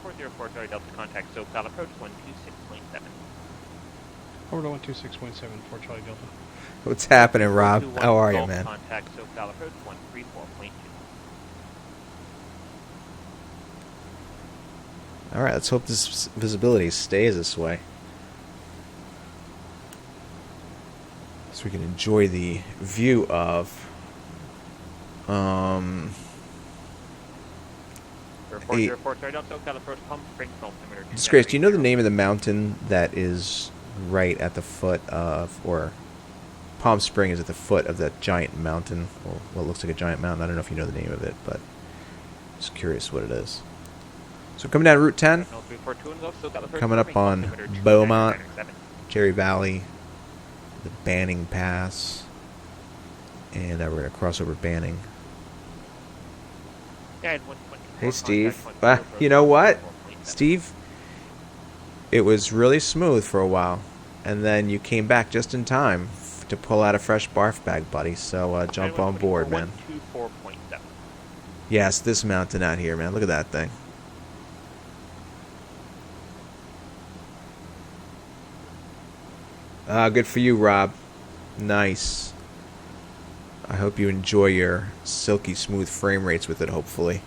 [SPEAKER 9] 404 Charlie Delta, contact SoCal, approach 126.7.
[SPEAKER 10] Over to 126.7 for Charlie Delta.
[SPEAKER 1] What's happening, Rob? How are you, man?
[SPEAKER 9] Contact SoCal, approach 134.2.
[SPEAKER 1] Alright, let's hope this visibility stays this way. So we can enjoy the view of Disgrace, do you know the name of the mountain that is right at the foot of, or Palm Spring is at the foot of that giant mountain, or what looks like a giant mountain? I don't know if you know the name of it, but just curious what it is. So coming down Route 10, coming up on Beaumont, Cherry Valley, the Banning Pass, and we're going to cross over Banning. Hey, Steve. You know what, Steve? It was really smooth for a while, and then you came back just in time to pull out a fresh barf bag, buddy. So jump on board, man. Yes, this mountain out here, man. Look at that thing. Good for you, Rob. Nice. I hope you enjoy your silky smooth frame rates with it, hopefully.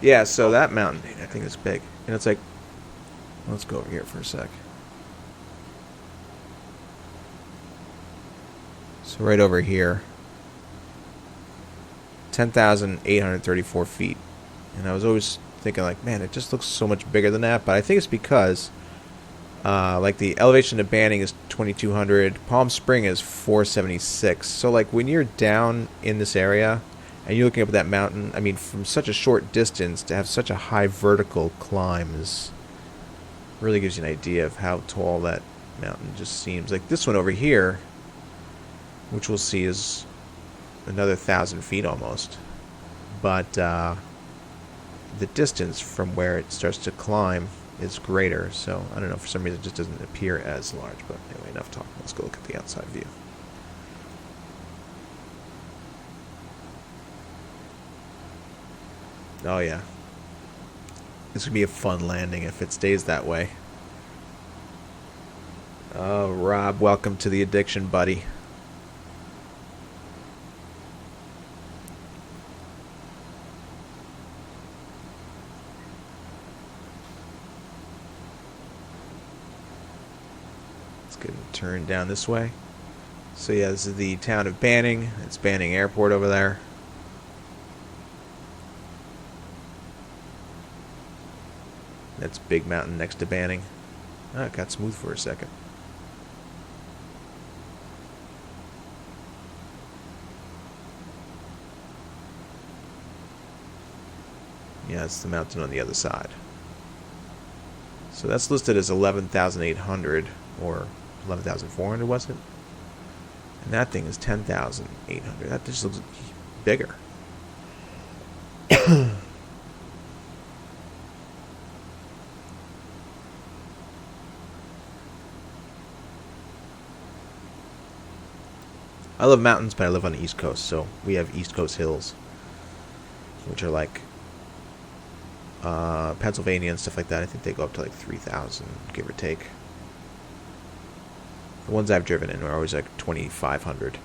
[SPEAKER 1] Yeah, so that mountain, I think is big. And it's like, let's go over here for a sec. So right over here, 10,834 feet. And I was always thinking like, man, it just looks so much bigger than that. But I think it's because like the elevation to Banning is 2,200, Palm Spring is 476. So like when you're down in this area and you're looking up at that mountain, I mean, from such a short distance to have such a high vertical climb is really gives you an idea of how tall that mountain just seems. Like this one over here, which we'll see is another 1,000 feet almost, but the distance from where it starts to climb is greater, so I don't know, for some reason it just doesn't appear as large. But anyway, enough talking. Let's go look at the outside view. Oh yeah, this would be a fun landing if it stays that way. Oh, Rob, welcome to the addiction, buddy. Turn down this way. So yeah, this is the town of Banning. It's Banning Airport over there. That's Big Mountain next to Banning. Oh, it got smooth for a second. Yeah, it's the mountain on the other side. So that's listed as 11,800 or 11,400, was it? And that thing is 10,800. That just looks bigger. I love mountains, but I live on the East Coast, so we have East Coast hills, which are like Pennsylvania and stuff like that. I think they go up to like 3,000, give or take. The ones I've driven in are always like 2,500.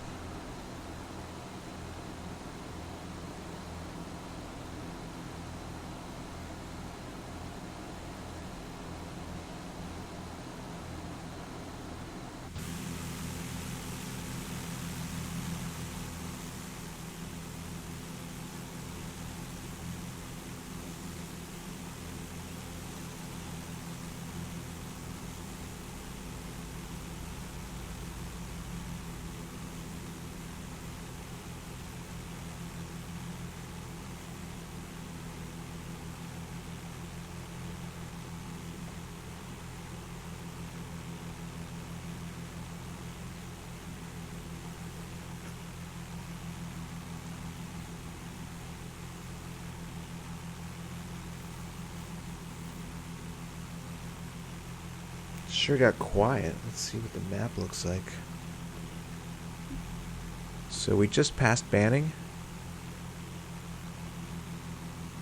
[SPEAKER 1] Sure got quiet. Let's see what the map looks like. So we just passed Banning.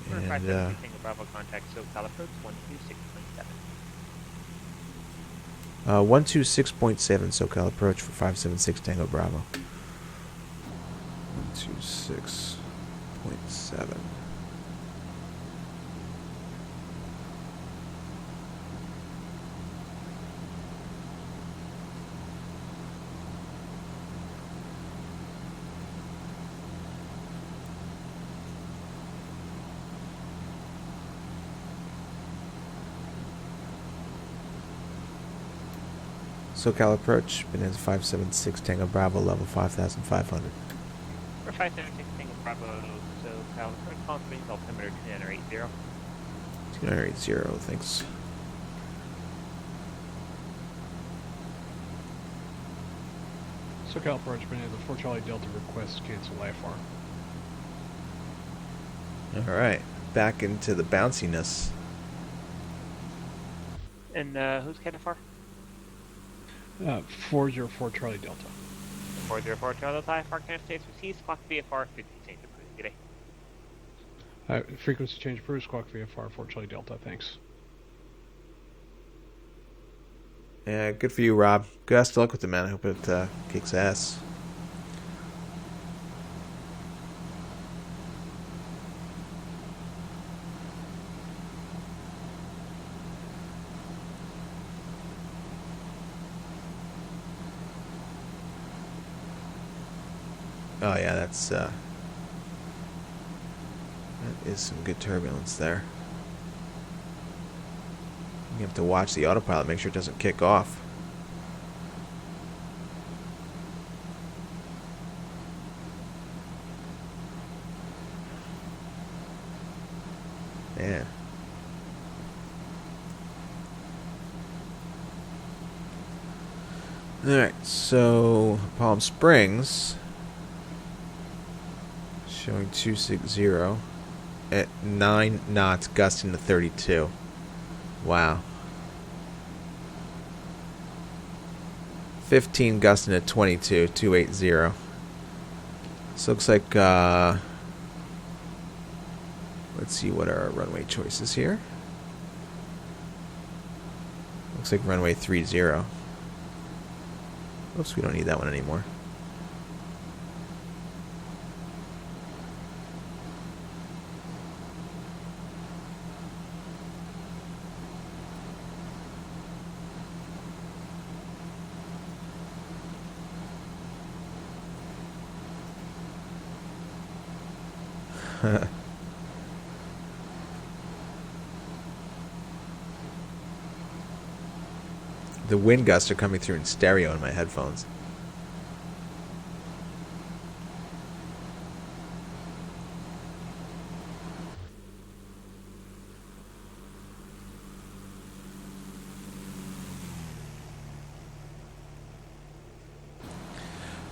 [SPEAKER 9] For
[SPEAKER 1] And
[SPEAKER 9] 576 Tango Bravo, contact SoCal approach 126.7.
[SPEAKER 1] 126.7 SoCal approach for 576 Tango Bravo. 126.7. SoCal approach, Bonanza 576 Tango Bravo, level 5,500.
[SPEAKER 9] For 576 Tango Bravo, SoCal approach, confirmation altimeter 2980.
[SPEAKER 1] 2980, thanks.
[SPEAKER 10] SoCal approach, Bonanza 4 Charlie Delta request cancel IFR.
[SPEAKER 1] Alright, back into the bounciness.
[SPEAKER 9] And who's KTRM?
[SPEAKER 10] 404 Charlie Delta.
[SPEAKER 9] 404 Charlie Delta, IFR Canada States receives squawk VFR 50 change approved. Good day.
[SPEAKER 10] Frequency change approved, squawk VFR 4 Charlie Delta, thanks.
[SPEAKER 1] Yeah, good for you, Rob. Best of luck with it, man. I hope it kicks ass. Oh yeah, that is some good turbulence there. You have to watch the autopilot, make sure it doesn't kick off. Yeah. Alright, so Palm Springs showing 260 at 9 knots, gusting to 32. Wow. 15 gusting to 22, 280. This looks like, let's see what are our runway choices here. Looks like runway 30. Oops, we don't need that one anymore. The wind gusts are coming through in stereo in my headphones.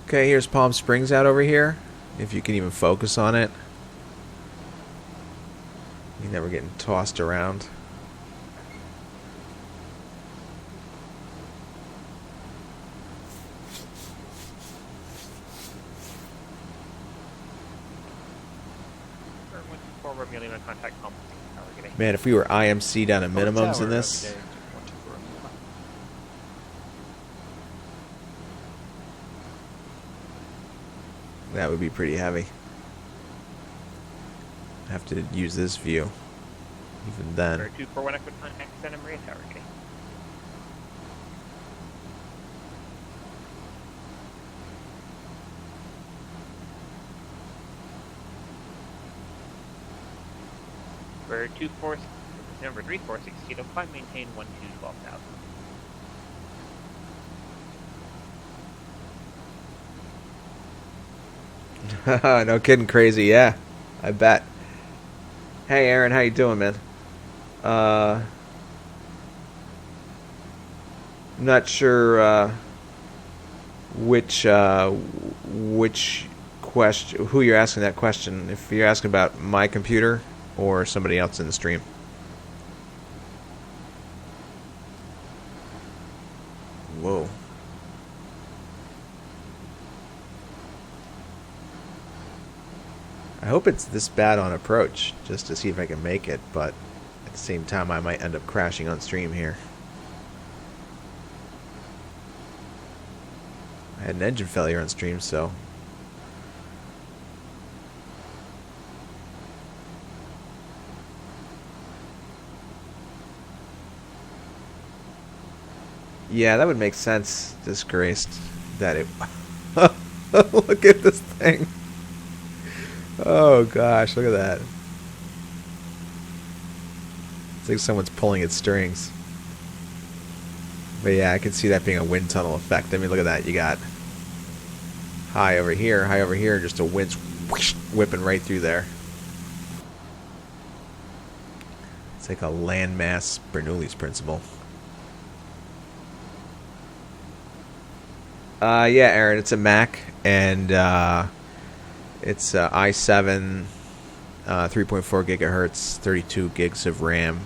[SPEAKER 1] Okay, here's Palm Springs out over here. If you can even focus on it. You never getting tossed around. Man, if we were IMC down to minimums in this, that would be pretty heavy. Have to use this view. Even then.
[SPEAKER 9] 241 equid contact Santa Maria Tower. Okay. For 24, number 346, Kilo 5, maintain 12,000.
[SPEAKER 1] No kidding, crazy, yeah. I bet. Hey Aaron, how you doing, man? I'm not sure which question, who you're asking that question. If you're asking about my computer or somebody else in the stream. Whoa. I hope it's this bad on approach, just to see if I can make it, but at the same time I might end up crashing on stream here. I had an engine failure on stream, so... Yeah, that would make sense, disgraced, that it... Look at this thing! Oh gosh, look at that. It's like someone's pulling its strings. But yeah, I can see that being a wind tunnel effect. I mean, look at that. You got high over here, just a wind whoosh, whipping right through there. It's like a landmass Bernoulli's principle. Yeah, Aaron, it's a Mac, and it's i7, 3.4 gigahertz, 32 gigs of RAM,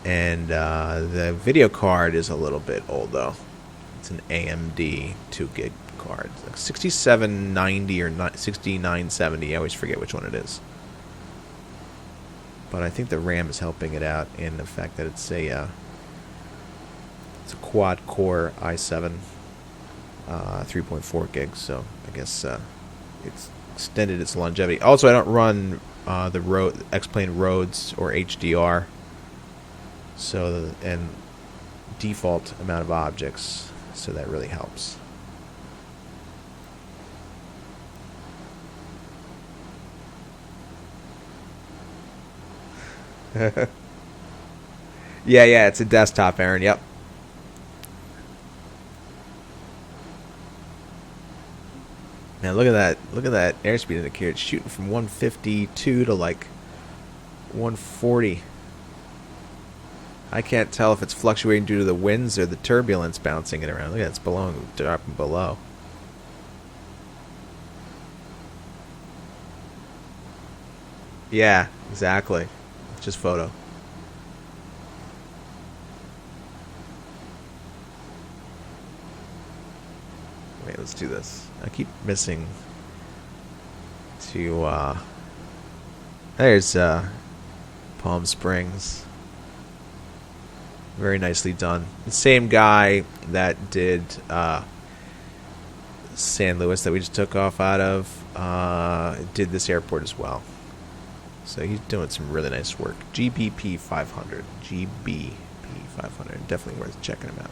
[SPEAKER 1] and the video card is a little bit old though. It's an AMD 2 gig card, like 6790 or 6970. I always forget which one it is. But I think the RAM is helping it out in the fact that it's a quad core i7, 3.4 gigs. So I guess it's extended its longevity. Also, I don't run the X-Plane Rhodes or HDR, so and default amount of objects, so that really helps. Yeah, it's a desktop, Aaron. Yep. Now look at that! Look at that airspeed indicator. It's shooting from 152 to like 140. I can't tell if it's fluctuating due to the winds or the turbulence bouncing it around. Look at that, it's below, dropping below. Yeah, exactly. It's just photo. Wait, let's do this. I keep missing to, there's, Palm Springs. Very nicely done. The same guy that did, San Luis that we just took off out of, did this airport as well. So he's doing some really nice work. GBP 500. GBP 500. Definitely worth checking him out.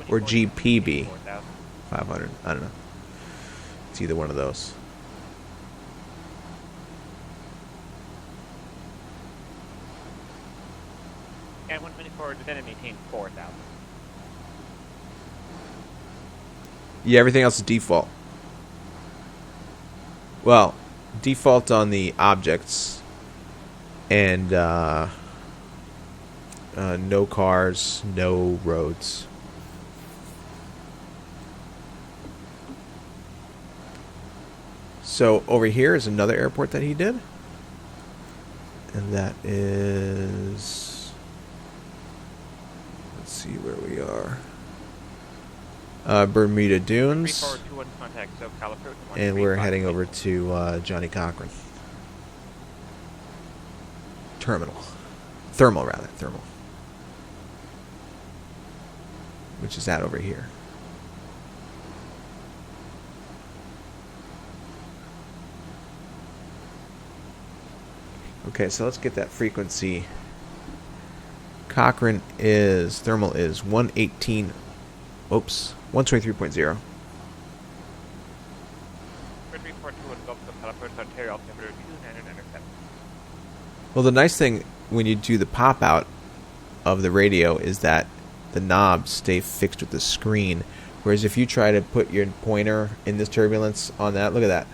[SPEAKER 1] Or GPB 500. I don't know. It's either one of those.
[SPEAKER 9] And 1 minute forward, then it maintained 4,000.
[SPEAKER 1] Yeah, everything else is default. Well, default on the objects. And no cars, no roads. So over here is another airport that he did. And that is... Let's see where we are. Bermuda Dunes.
[SPEAKER 9] 3421 contact SoCal approach.
[SPEAKER 1] And we're heading over to Johnny Cochran. Thermal, rather. Thermal. Which is that over here. Okay, so let's get that frequency. Cochrane is, thermal is 118, oops, 123.0. Well, the nice thing when you do the pop out of the radio is that the knobs stay fixed with the screen, whereas if you try to put your pointer in this turbulence on that, look at that.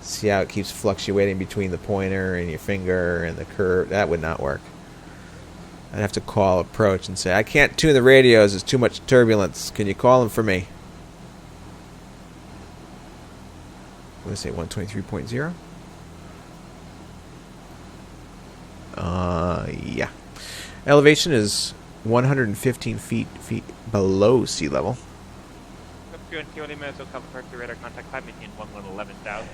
[SPEAKER 1] See how it keeps fluctuating between the pointer and your finger and the curve? That would not work. I'd have to call approach and say, I can't tune the radios, there's too much turbulence. Can you call them for me? I'm going to say 123.0. Yeah. Elevation is 115 feet below sea level.
[SPEAKER 9] SoCal approach radar contact 5 maintain 11,000.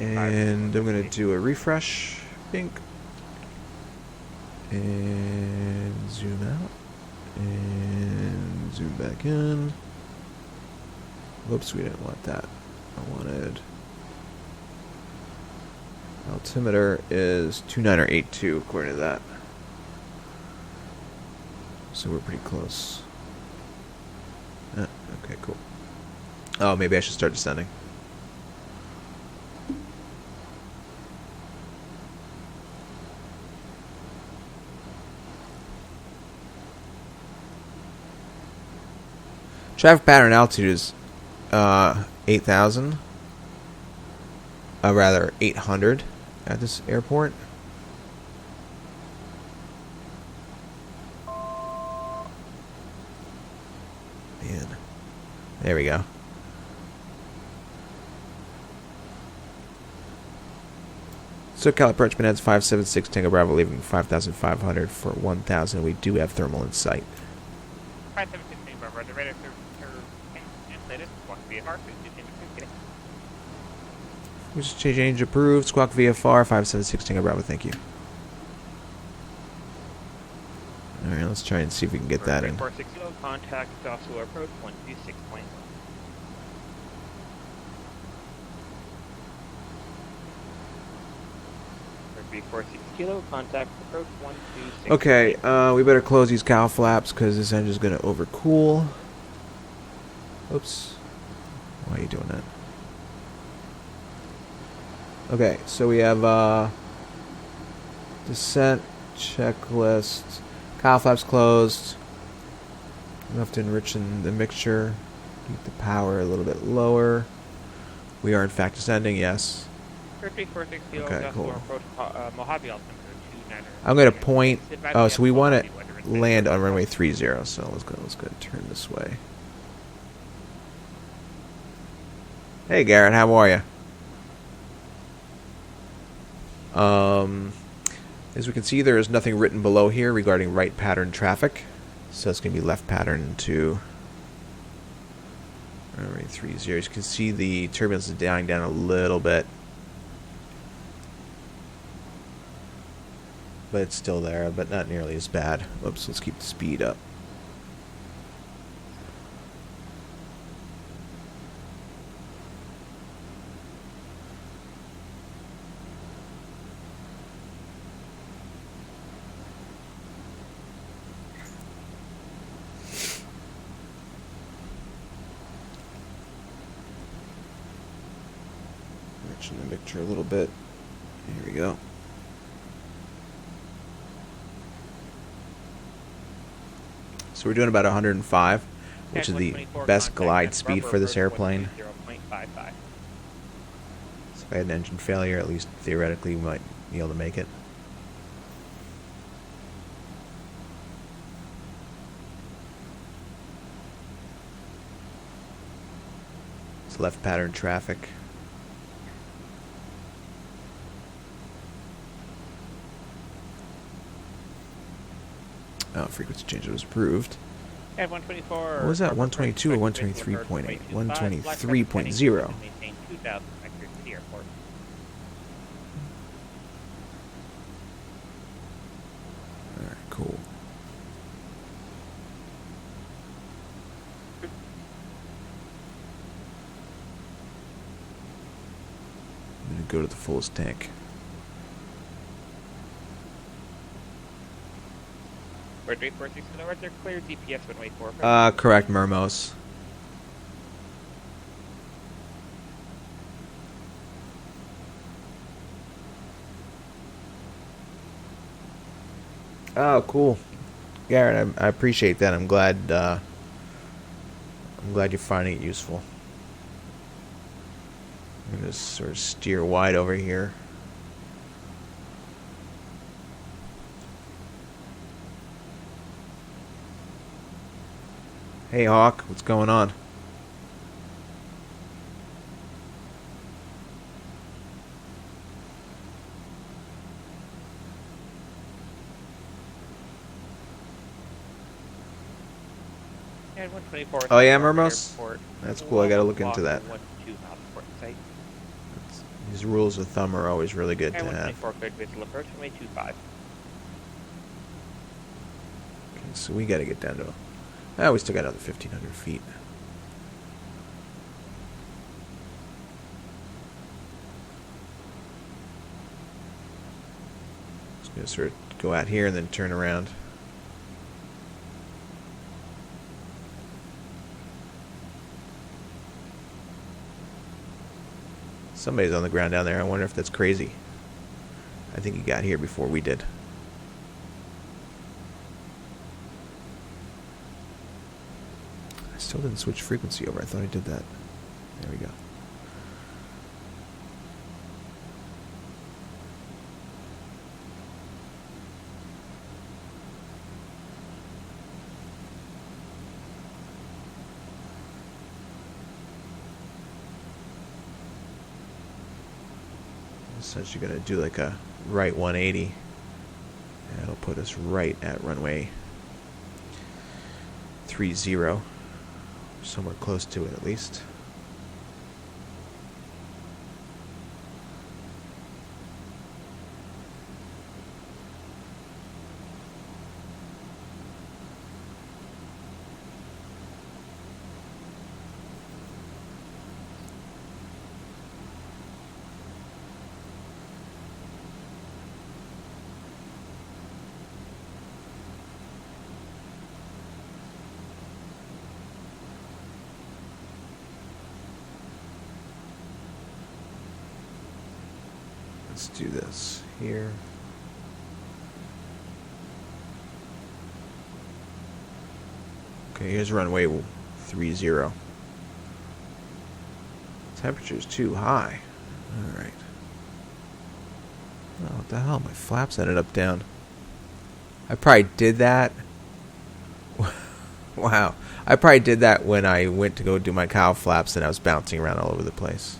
[SPEAKER 1] And I'm going to do a refresh, I think. And zoom out. And zoom back in. Whoops, we didn't want that. I wanted... Altimeter is 2982 according to that. So we're pretty close. Okay, cool. Oh, maybe I should start descending. Traffic pattern altitude is 8,000. Rather 800 at this airport. Man. There we go. SoCal approach Bonanza 576 Tango Bravo leaving 5,500 for 1,000. We do have thermal in sight.
[SPEAKER 9] 576 Tango Bravo, the radar translated, squawk VFR,
[SPEAKER 1] Which change approved. Squawk VFR 576 Tango Bravo, thank you. Alright, let's try and see if we can get that in.
[SPEAKER 9] 460, contact Joshua approach 126.1. 346 kilo, contact approach 126.
[SPEAKER 1] Okay, we better close these cowl flaps because this engine's going to overcool. Oops. Why are you doing that? Okay, so we have descent checklist. Cowl flaps closed. Enough to enrich in the mixture. Keep the power a little bit lower. We are in fact descending, yes. Okay, cool. I'm going to point. Oh, so we want to land on runway 30. So let's go and turn this way. Hey Garrett, how are you? As we can see, there is nothing written below here regarding right pattern traffic. So it's going to be left pattern to runway 30. As you can see, the turbulence is dying down a little bit. But it's still there, but not nearly as bad. Whoops, let's keep the speed up. Enriching the mixture a little bit. Here we go. So we're doing about 105, which is the best glide speed for this airplane. So if I had an engine failure, at least theoretically we might be able to make it. It's left pattern traffic. Oh, frequency change was approved.
[SPEAKER 9] At 124.
[SPEAKER 1] What was that? 122 or 123.8? 123.0. Alright, cool. I'm going to go to the fullest tank.
[SPEAKER 9] Word 346 kilohertz, they're clear DPS runway 4.
[SPEAKER 1] Correct, Mermos. Oh, cool, Garrett. I appreciate that. I'm glad you're finding it useful. I'm gonna sort of steer wide over here. Hey Hawk, what's going on?
[SPEAKER 9] And 124.
[SPEAKER 1] Oh yeah, Mermos? That's cool, I gotta look into that.
[SPEAKER 9] 1 2 miles port site.
[SPEAKER 1] These rules of thumb are always really good
[SPEAKER 9] And
[SPEAKER 1] to have.
[SPEAKER 9] 124 cleared visual approach, runway 25.
[SPEAKER 1] Okay, so we gotta get down to... we still got another 1,500 feet. Just gonna sort of go out here and then turn around. Somebody's on the ground down there. I wonder if that's crazy. I think he got here before we did. I still didn't switch frequency over. I thought I did that. There we go. Essentially gonna do like a right 180. That'll put us right at runway 30. Somewhere close to it at least. Let's do this here. Okay, here's runway 30. Temperature's too high. Alright. Oh, what the hell? My flaps ended up down. I probably did that. Wow. I probably did that when I went to go do my cow flaps and I was bouncing around all over the place.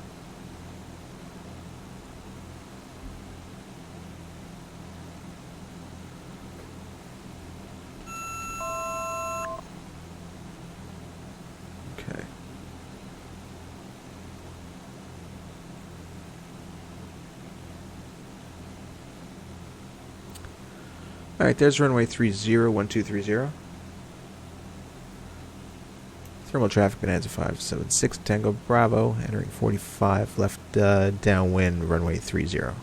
[SPEAKER 1] Okay. Alright, there's runway 301230. Thermal traffic Bonanza 576 Tango Bravo, entering 45, left downwind, runway 30.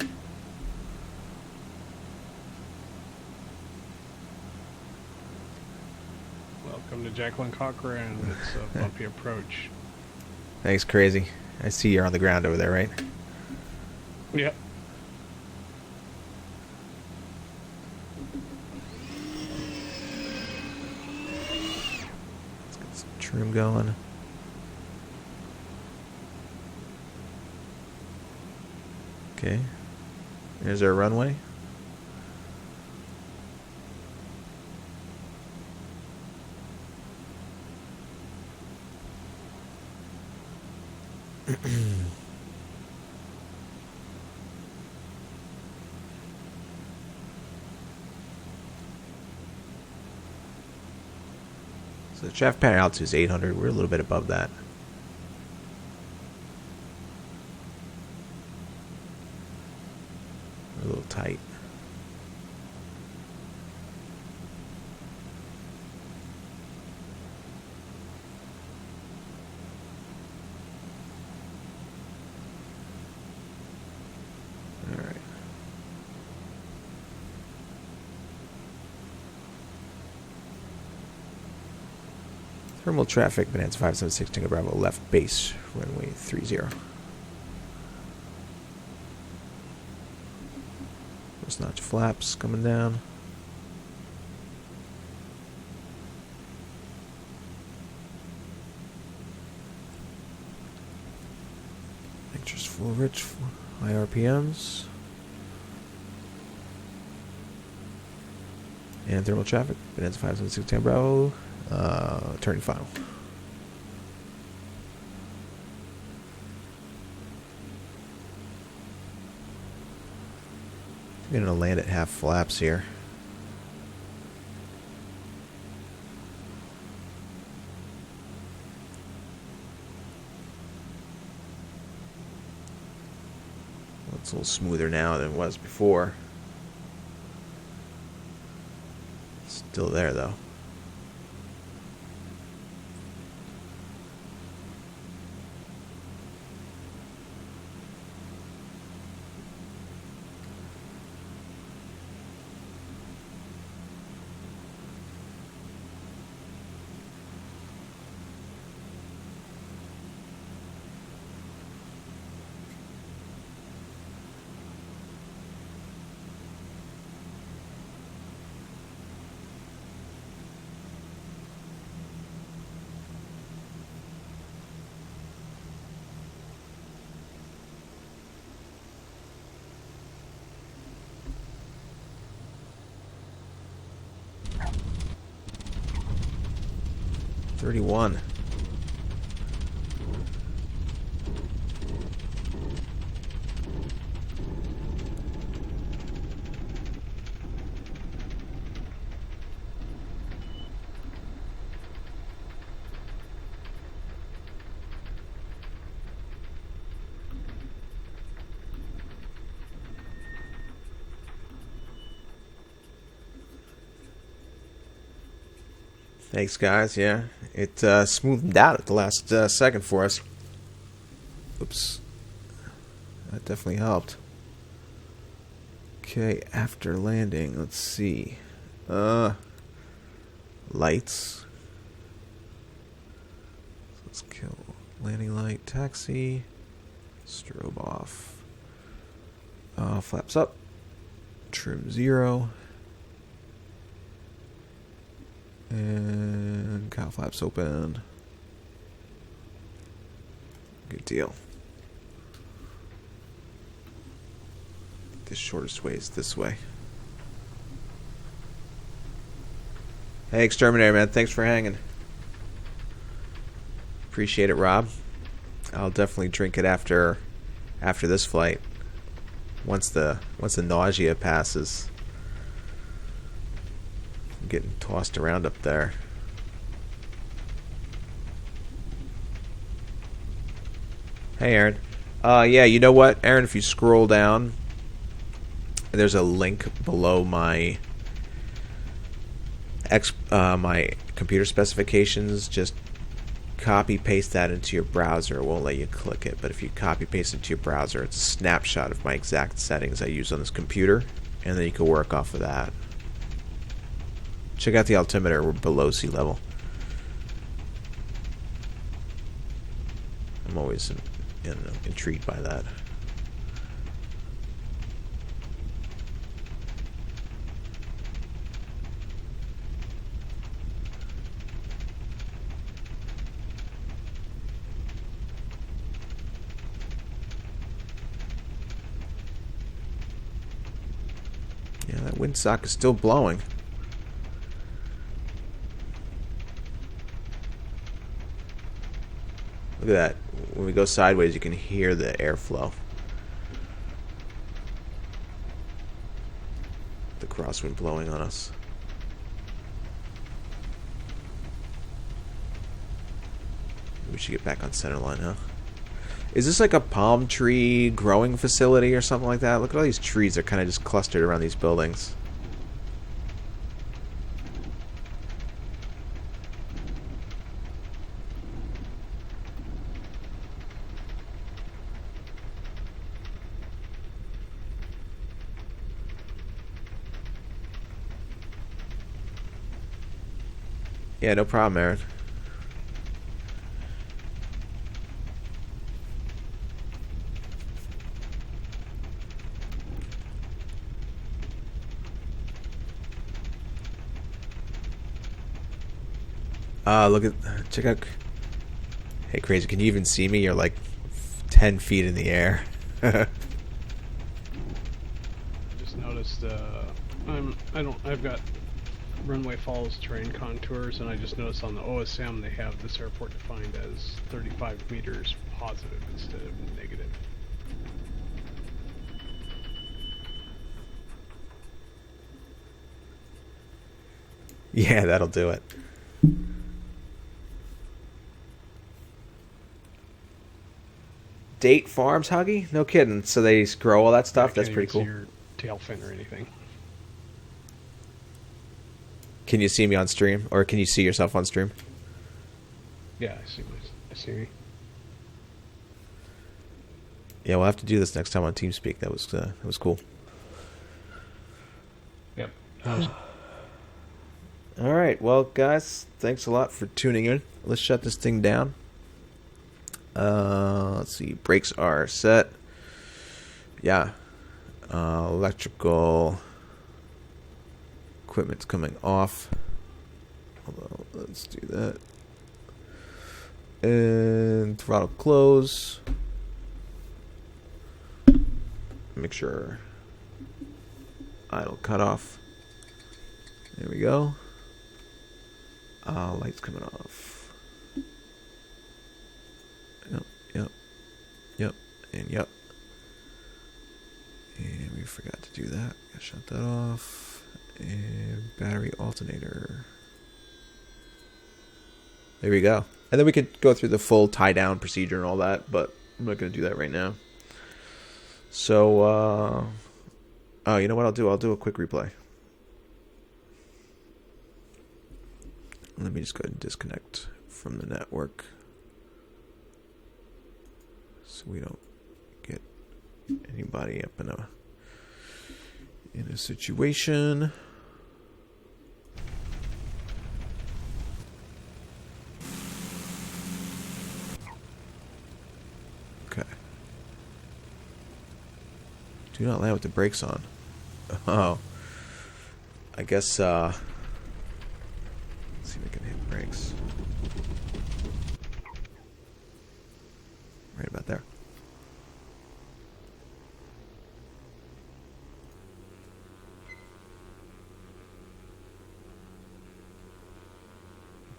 [SPEAKER 10] Welcome to Jacqueline Cochran. It's a bumpy approach.
[SPEAKER 1] Thanks, Crazy. I see you're on the ground over there, right?
[SPEAKER 10] Yep.
[SPEAKER 1] Let's get some trim going. Okay. There's our runway. So the traffic pattern altitude is 800. We're a little bit above that. We're a little tight. All right. Thermal traffic, Bonanza 576 Tango Bravo, left base, runway 30. First notch flaps coming down. Nitrous full rich, high RPMs. And thermal traffic, Bonanza 576 Tango Bravo. Turning final. I'm gonna land at half flaps here. It's a little smoother now than it was before. Still there though. $31. Thanks, guys. Yeah, it smoothed out at the last second for us. Oops. That definitely helped. Okay, after landing, let's see. Lights. Let's kill landing light, taxi, strobe off. Flaps up. Trim 0. And cow flaps open. Good deal. The shortest way is this way. Hey, Exterminator, man. Thanks for hanging. Appreciate it, Rob. I'll definitely drink it after this flight. Once the nausea passes. I'm getting tossed around up there. Hey, Aaron. Yeah, you know what, Aaron? If you scroll down, there's a link below my my computer specifications. Just copy paste that into your browser. It won't let you click it, but if you copy paste it into your browser, it's a snapshot of my exact settings I use on this computer, and then you can work off of that. Check out the altimeter. We're below sea level. I'm always intrigued by that. Yeah, that windsock is still blowing. Look at that. When we go sideways, you can hear the airflow. The crosswind blowing on us. We should get back on center line, huh? Is this like a palm tree growing facility or something like that? Look at all these trees. They're kind of just clustered around these buildings. Yeah, no problem, Aaron. Look at, check out. Hey, Crazy, can you even see me? You're like 10 feet in the air.
[SPEAKER 10] Just noticed, I've got runway follows terrain contours, and I just noticed on the OSM they have this airport defined as 35 meters positive instead of negative.
[SPEAKER 1] Yeah, that'll do it. Date Farms, Huggy? No kidding. So they grow all that stuff? That's pretty cool.
[SPEAKER 10] See your tail fin or anything.
[SPEAKER 1] Can you see me on stream? Or can you see yourself on stream?
[SPEAKER 10] Yeah, I see me.
[SPEAKER 1] Yeah, we'll have to do this next time on TeamSpeak. That was cool.
[SPEAKER 10] Yep.
[SPEAKER 1] All right, well, guys, thanks a lot for tuning in. Let's shut this thing down. Let's see. Brakes are set. Yeah. Electrical equipment's coming off. Although, let's do that. And throttle close. Make sure idle cut off. There we go. Lights coming off. Yep, and yep. And we forgot to do that. Gotta shut that off. And battery alternator. There we go. And then we could go through the full tie down procedure and all that, but I'm not going to do that right now. So, oh, you know what I'll do? I'll do a quick replay. Let me just go ahead and disconnect from the network so we don't get anybody up in a situation. Okay. Do not land with the brakes on. Oh. I guess, let's see if we can hit brakes. Right about there.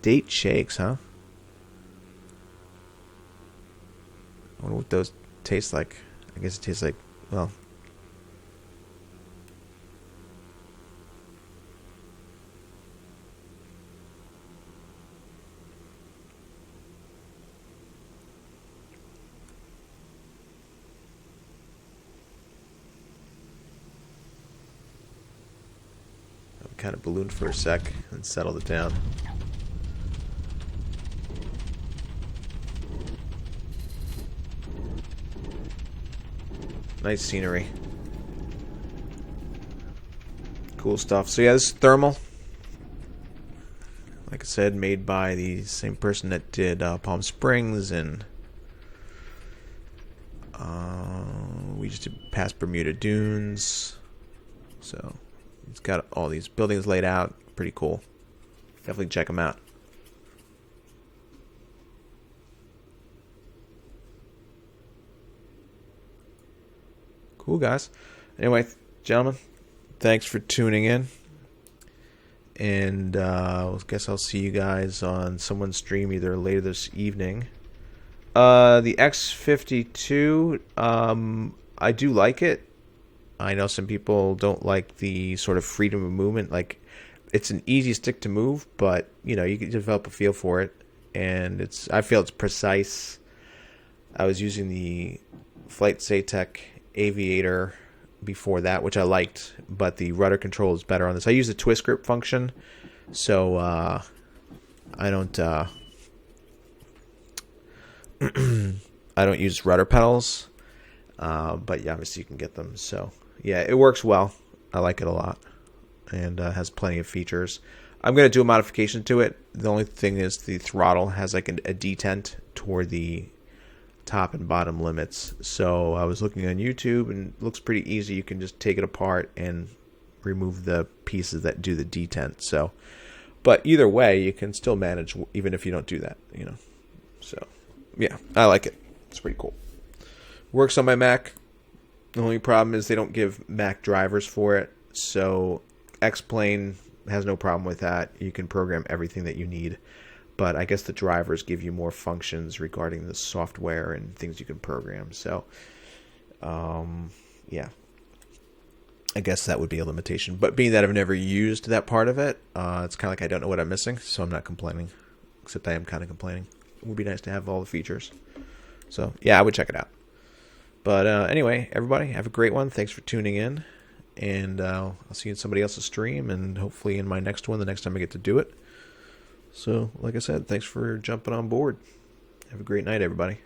[SPEAKER 1] Date shakes, huh? I wonder what those taste like. I guess it tastes like, well, kind of ballooned for a sec and settled it down. Nice scenery. Cool stuff. So yeah, this is thermal. Like I said, made by the same person that did Palm Springs, and we just did past Bermuda Dunes. So it's got all these buildings laid out. Pretty cool. Definitely check them out. Cool, guys. Anyway, gentlemen, thanks for tuning in. And I guess I'll see you guys on someone's stream either later this evening. The X52, I do like it. I know some people don't like the sort of freedom of movement. Like, it's an easy stick to move, but you know, you can develop a feel for it, and I feel it's precise. I was using the Flight Satec Aviator before that, which I liked, but the rudder control is better on this. I use the twist grip function, so I don't I don't use rudder pedals, but yeah, obviously you can get them. So yeah, it works well. I like it a lot, and has plenty of features. I'm going to do a modification to it. The only thing is the throttle has like a detent toward the top and bottom limits. So I was looking on YouTube, and it looks pretty easy. You can just take it apart and remove the pieces that do the detent. So, but either way, you can still manage even if you don't do that, you know. So yeah, I like it. It's pretty cool. Works on my Mac. The only problem is they don't give Mac drivers for it. So X-Plane has no problem with that. You can program everything that you need. But I guess the drivers give you more functions regarding the software and things you can program. So, yeah. I guess that would be a limitation. But being that I've never used that part of it, it's kind of like I don't know what I'm missing. So I'm not complaining. Except I am kind of complaining. It would be nice to have all the features. So, yeah, I would check it out. But anyway, everybody, have a great one. Thanks for tuning in. And I'll see you in somebody else's stream, and hopefully in my next one, the next time I get to do it. So, like I said, thanks for jumping on board. Have a great night, everybody.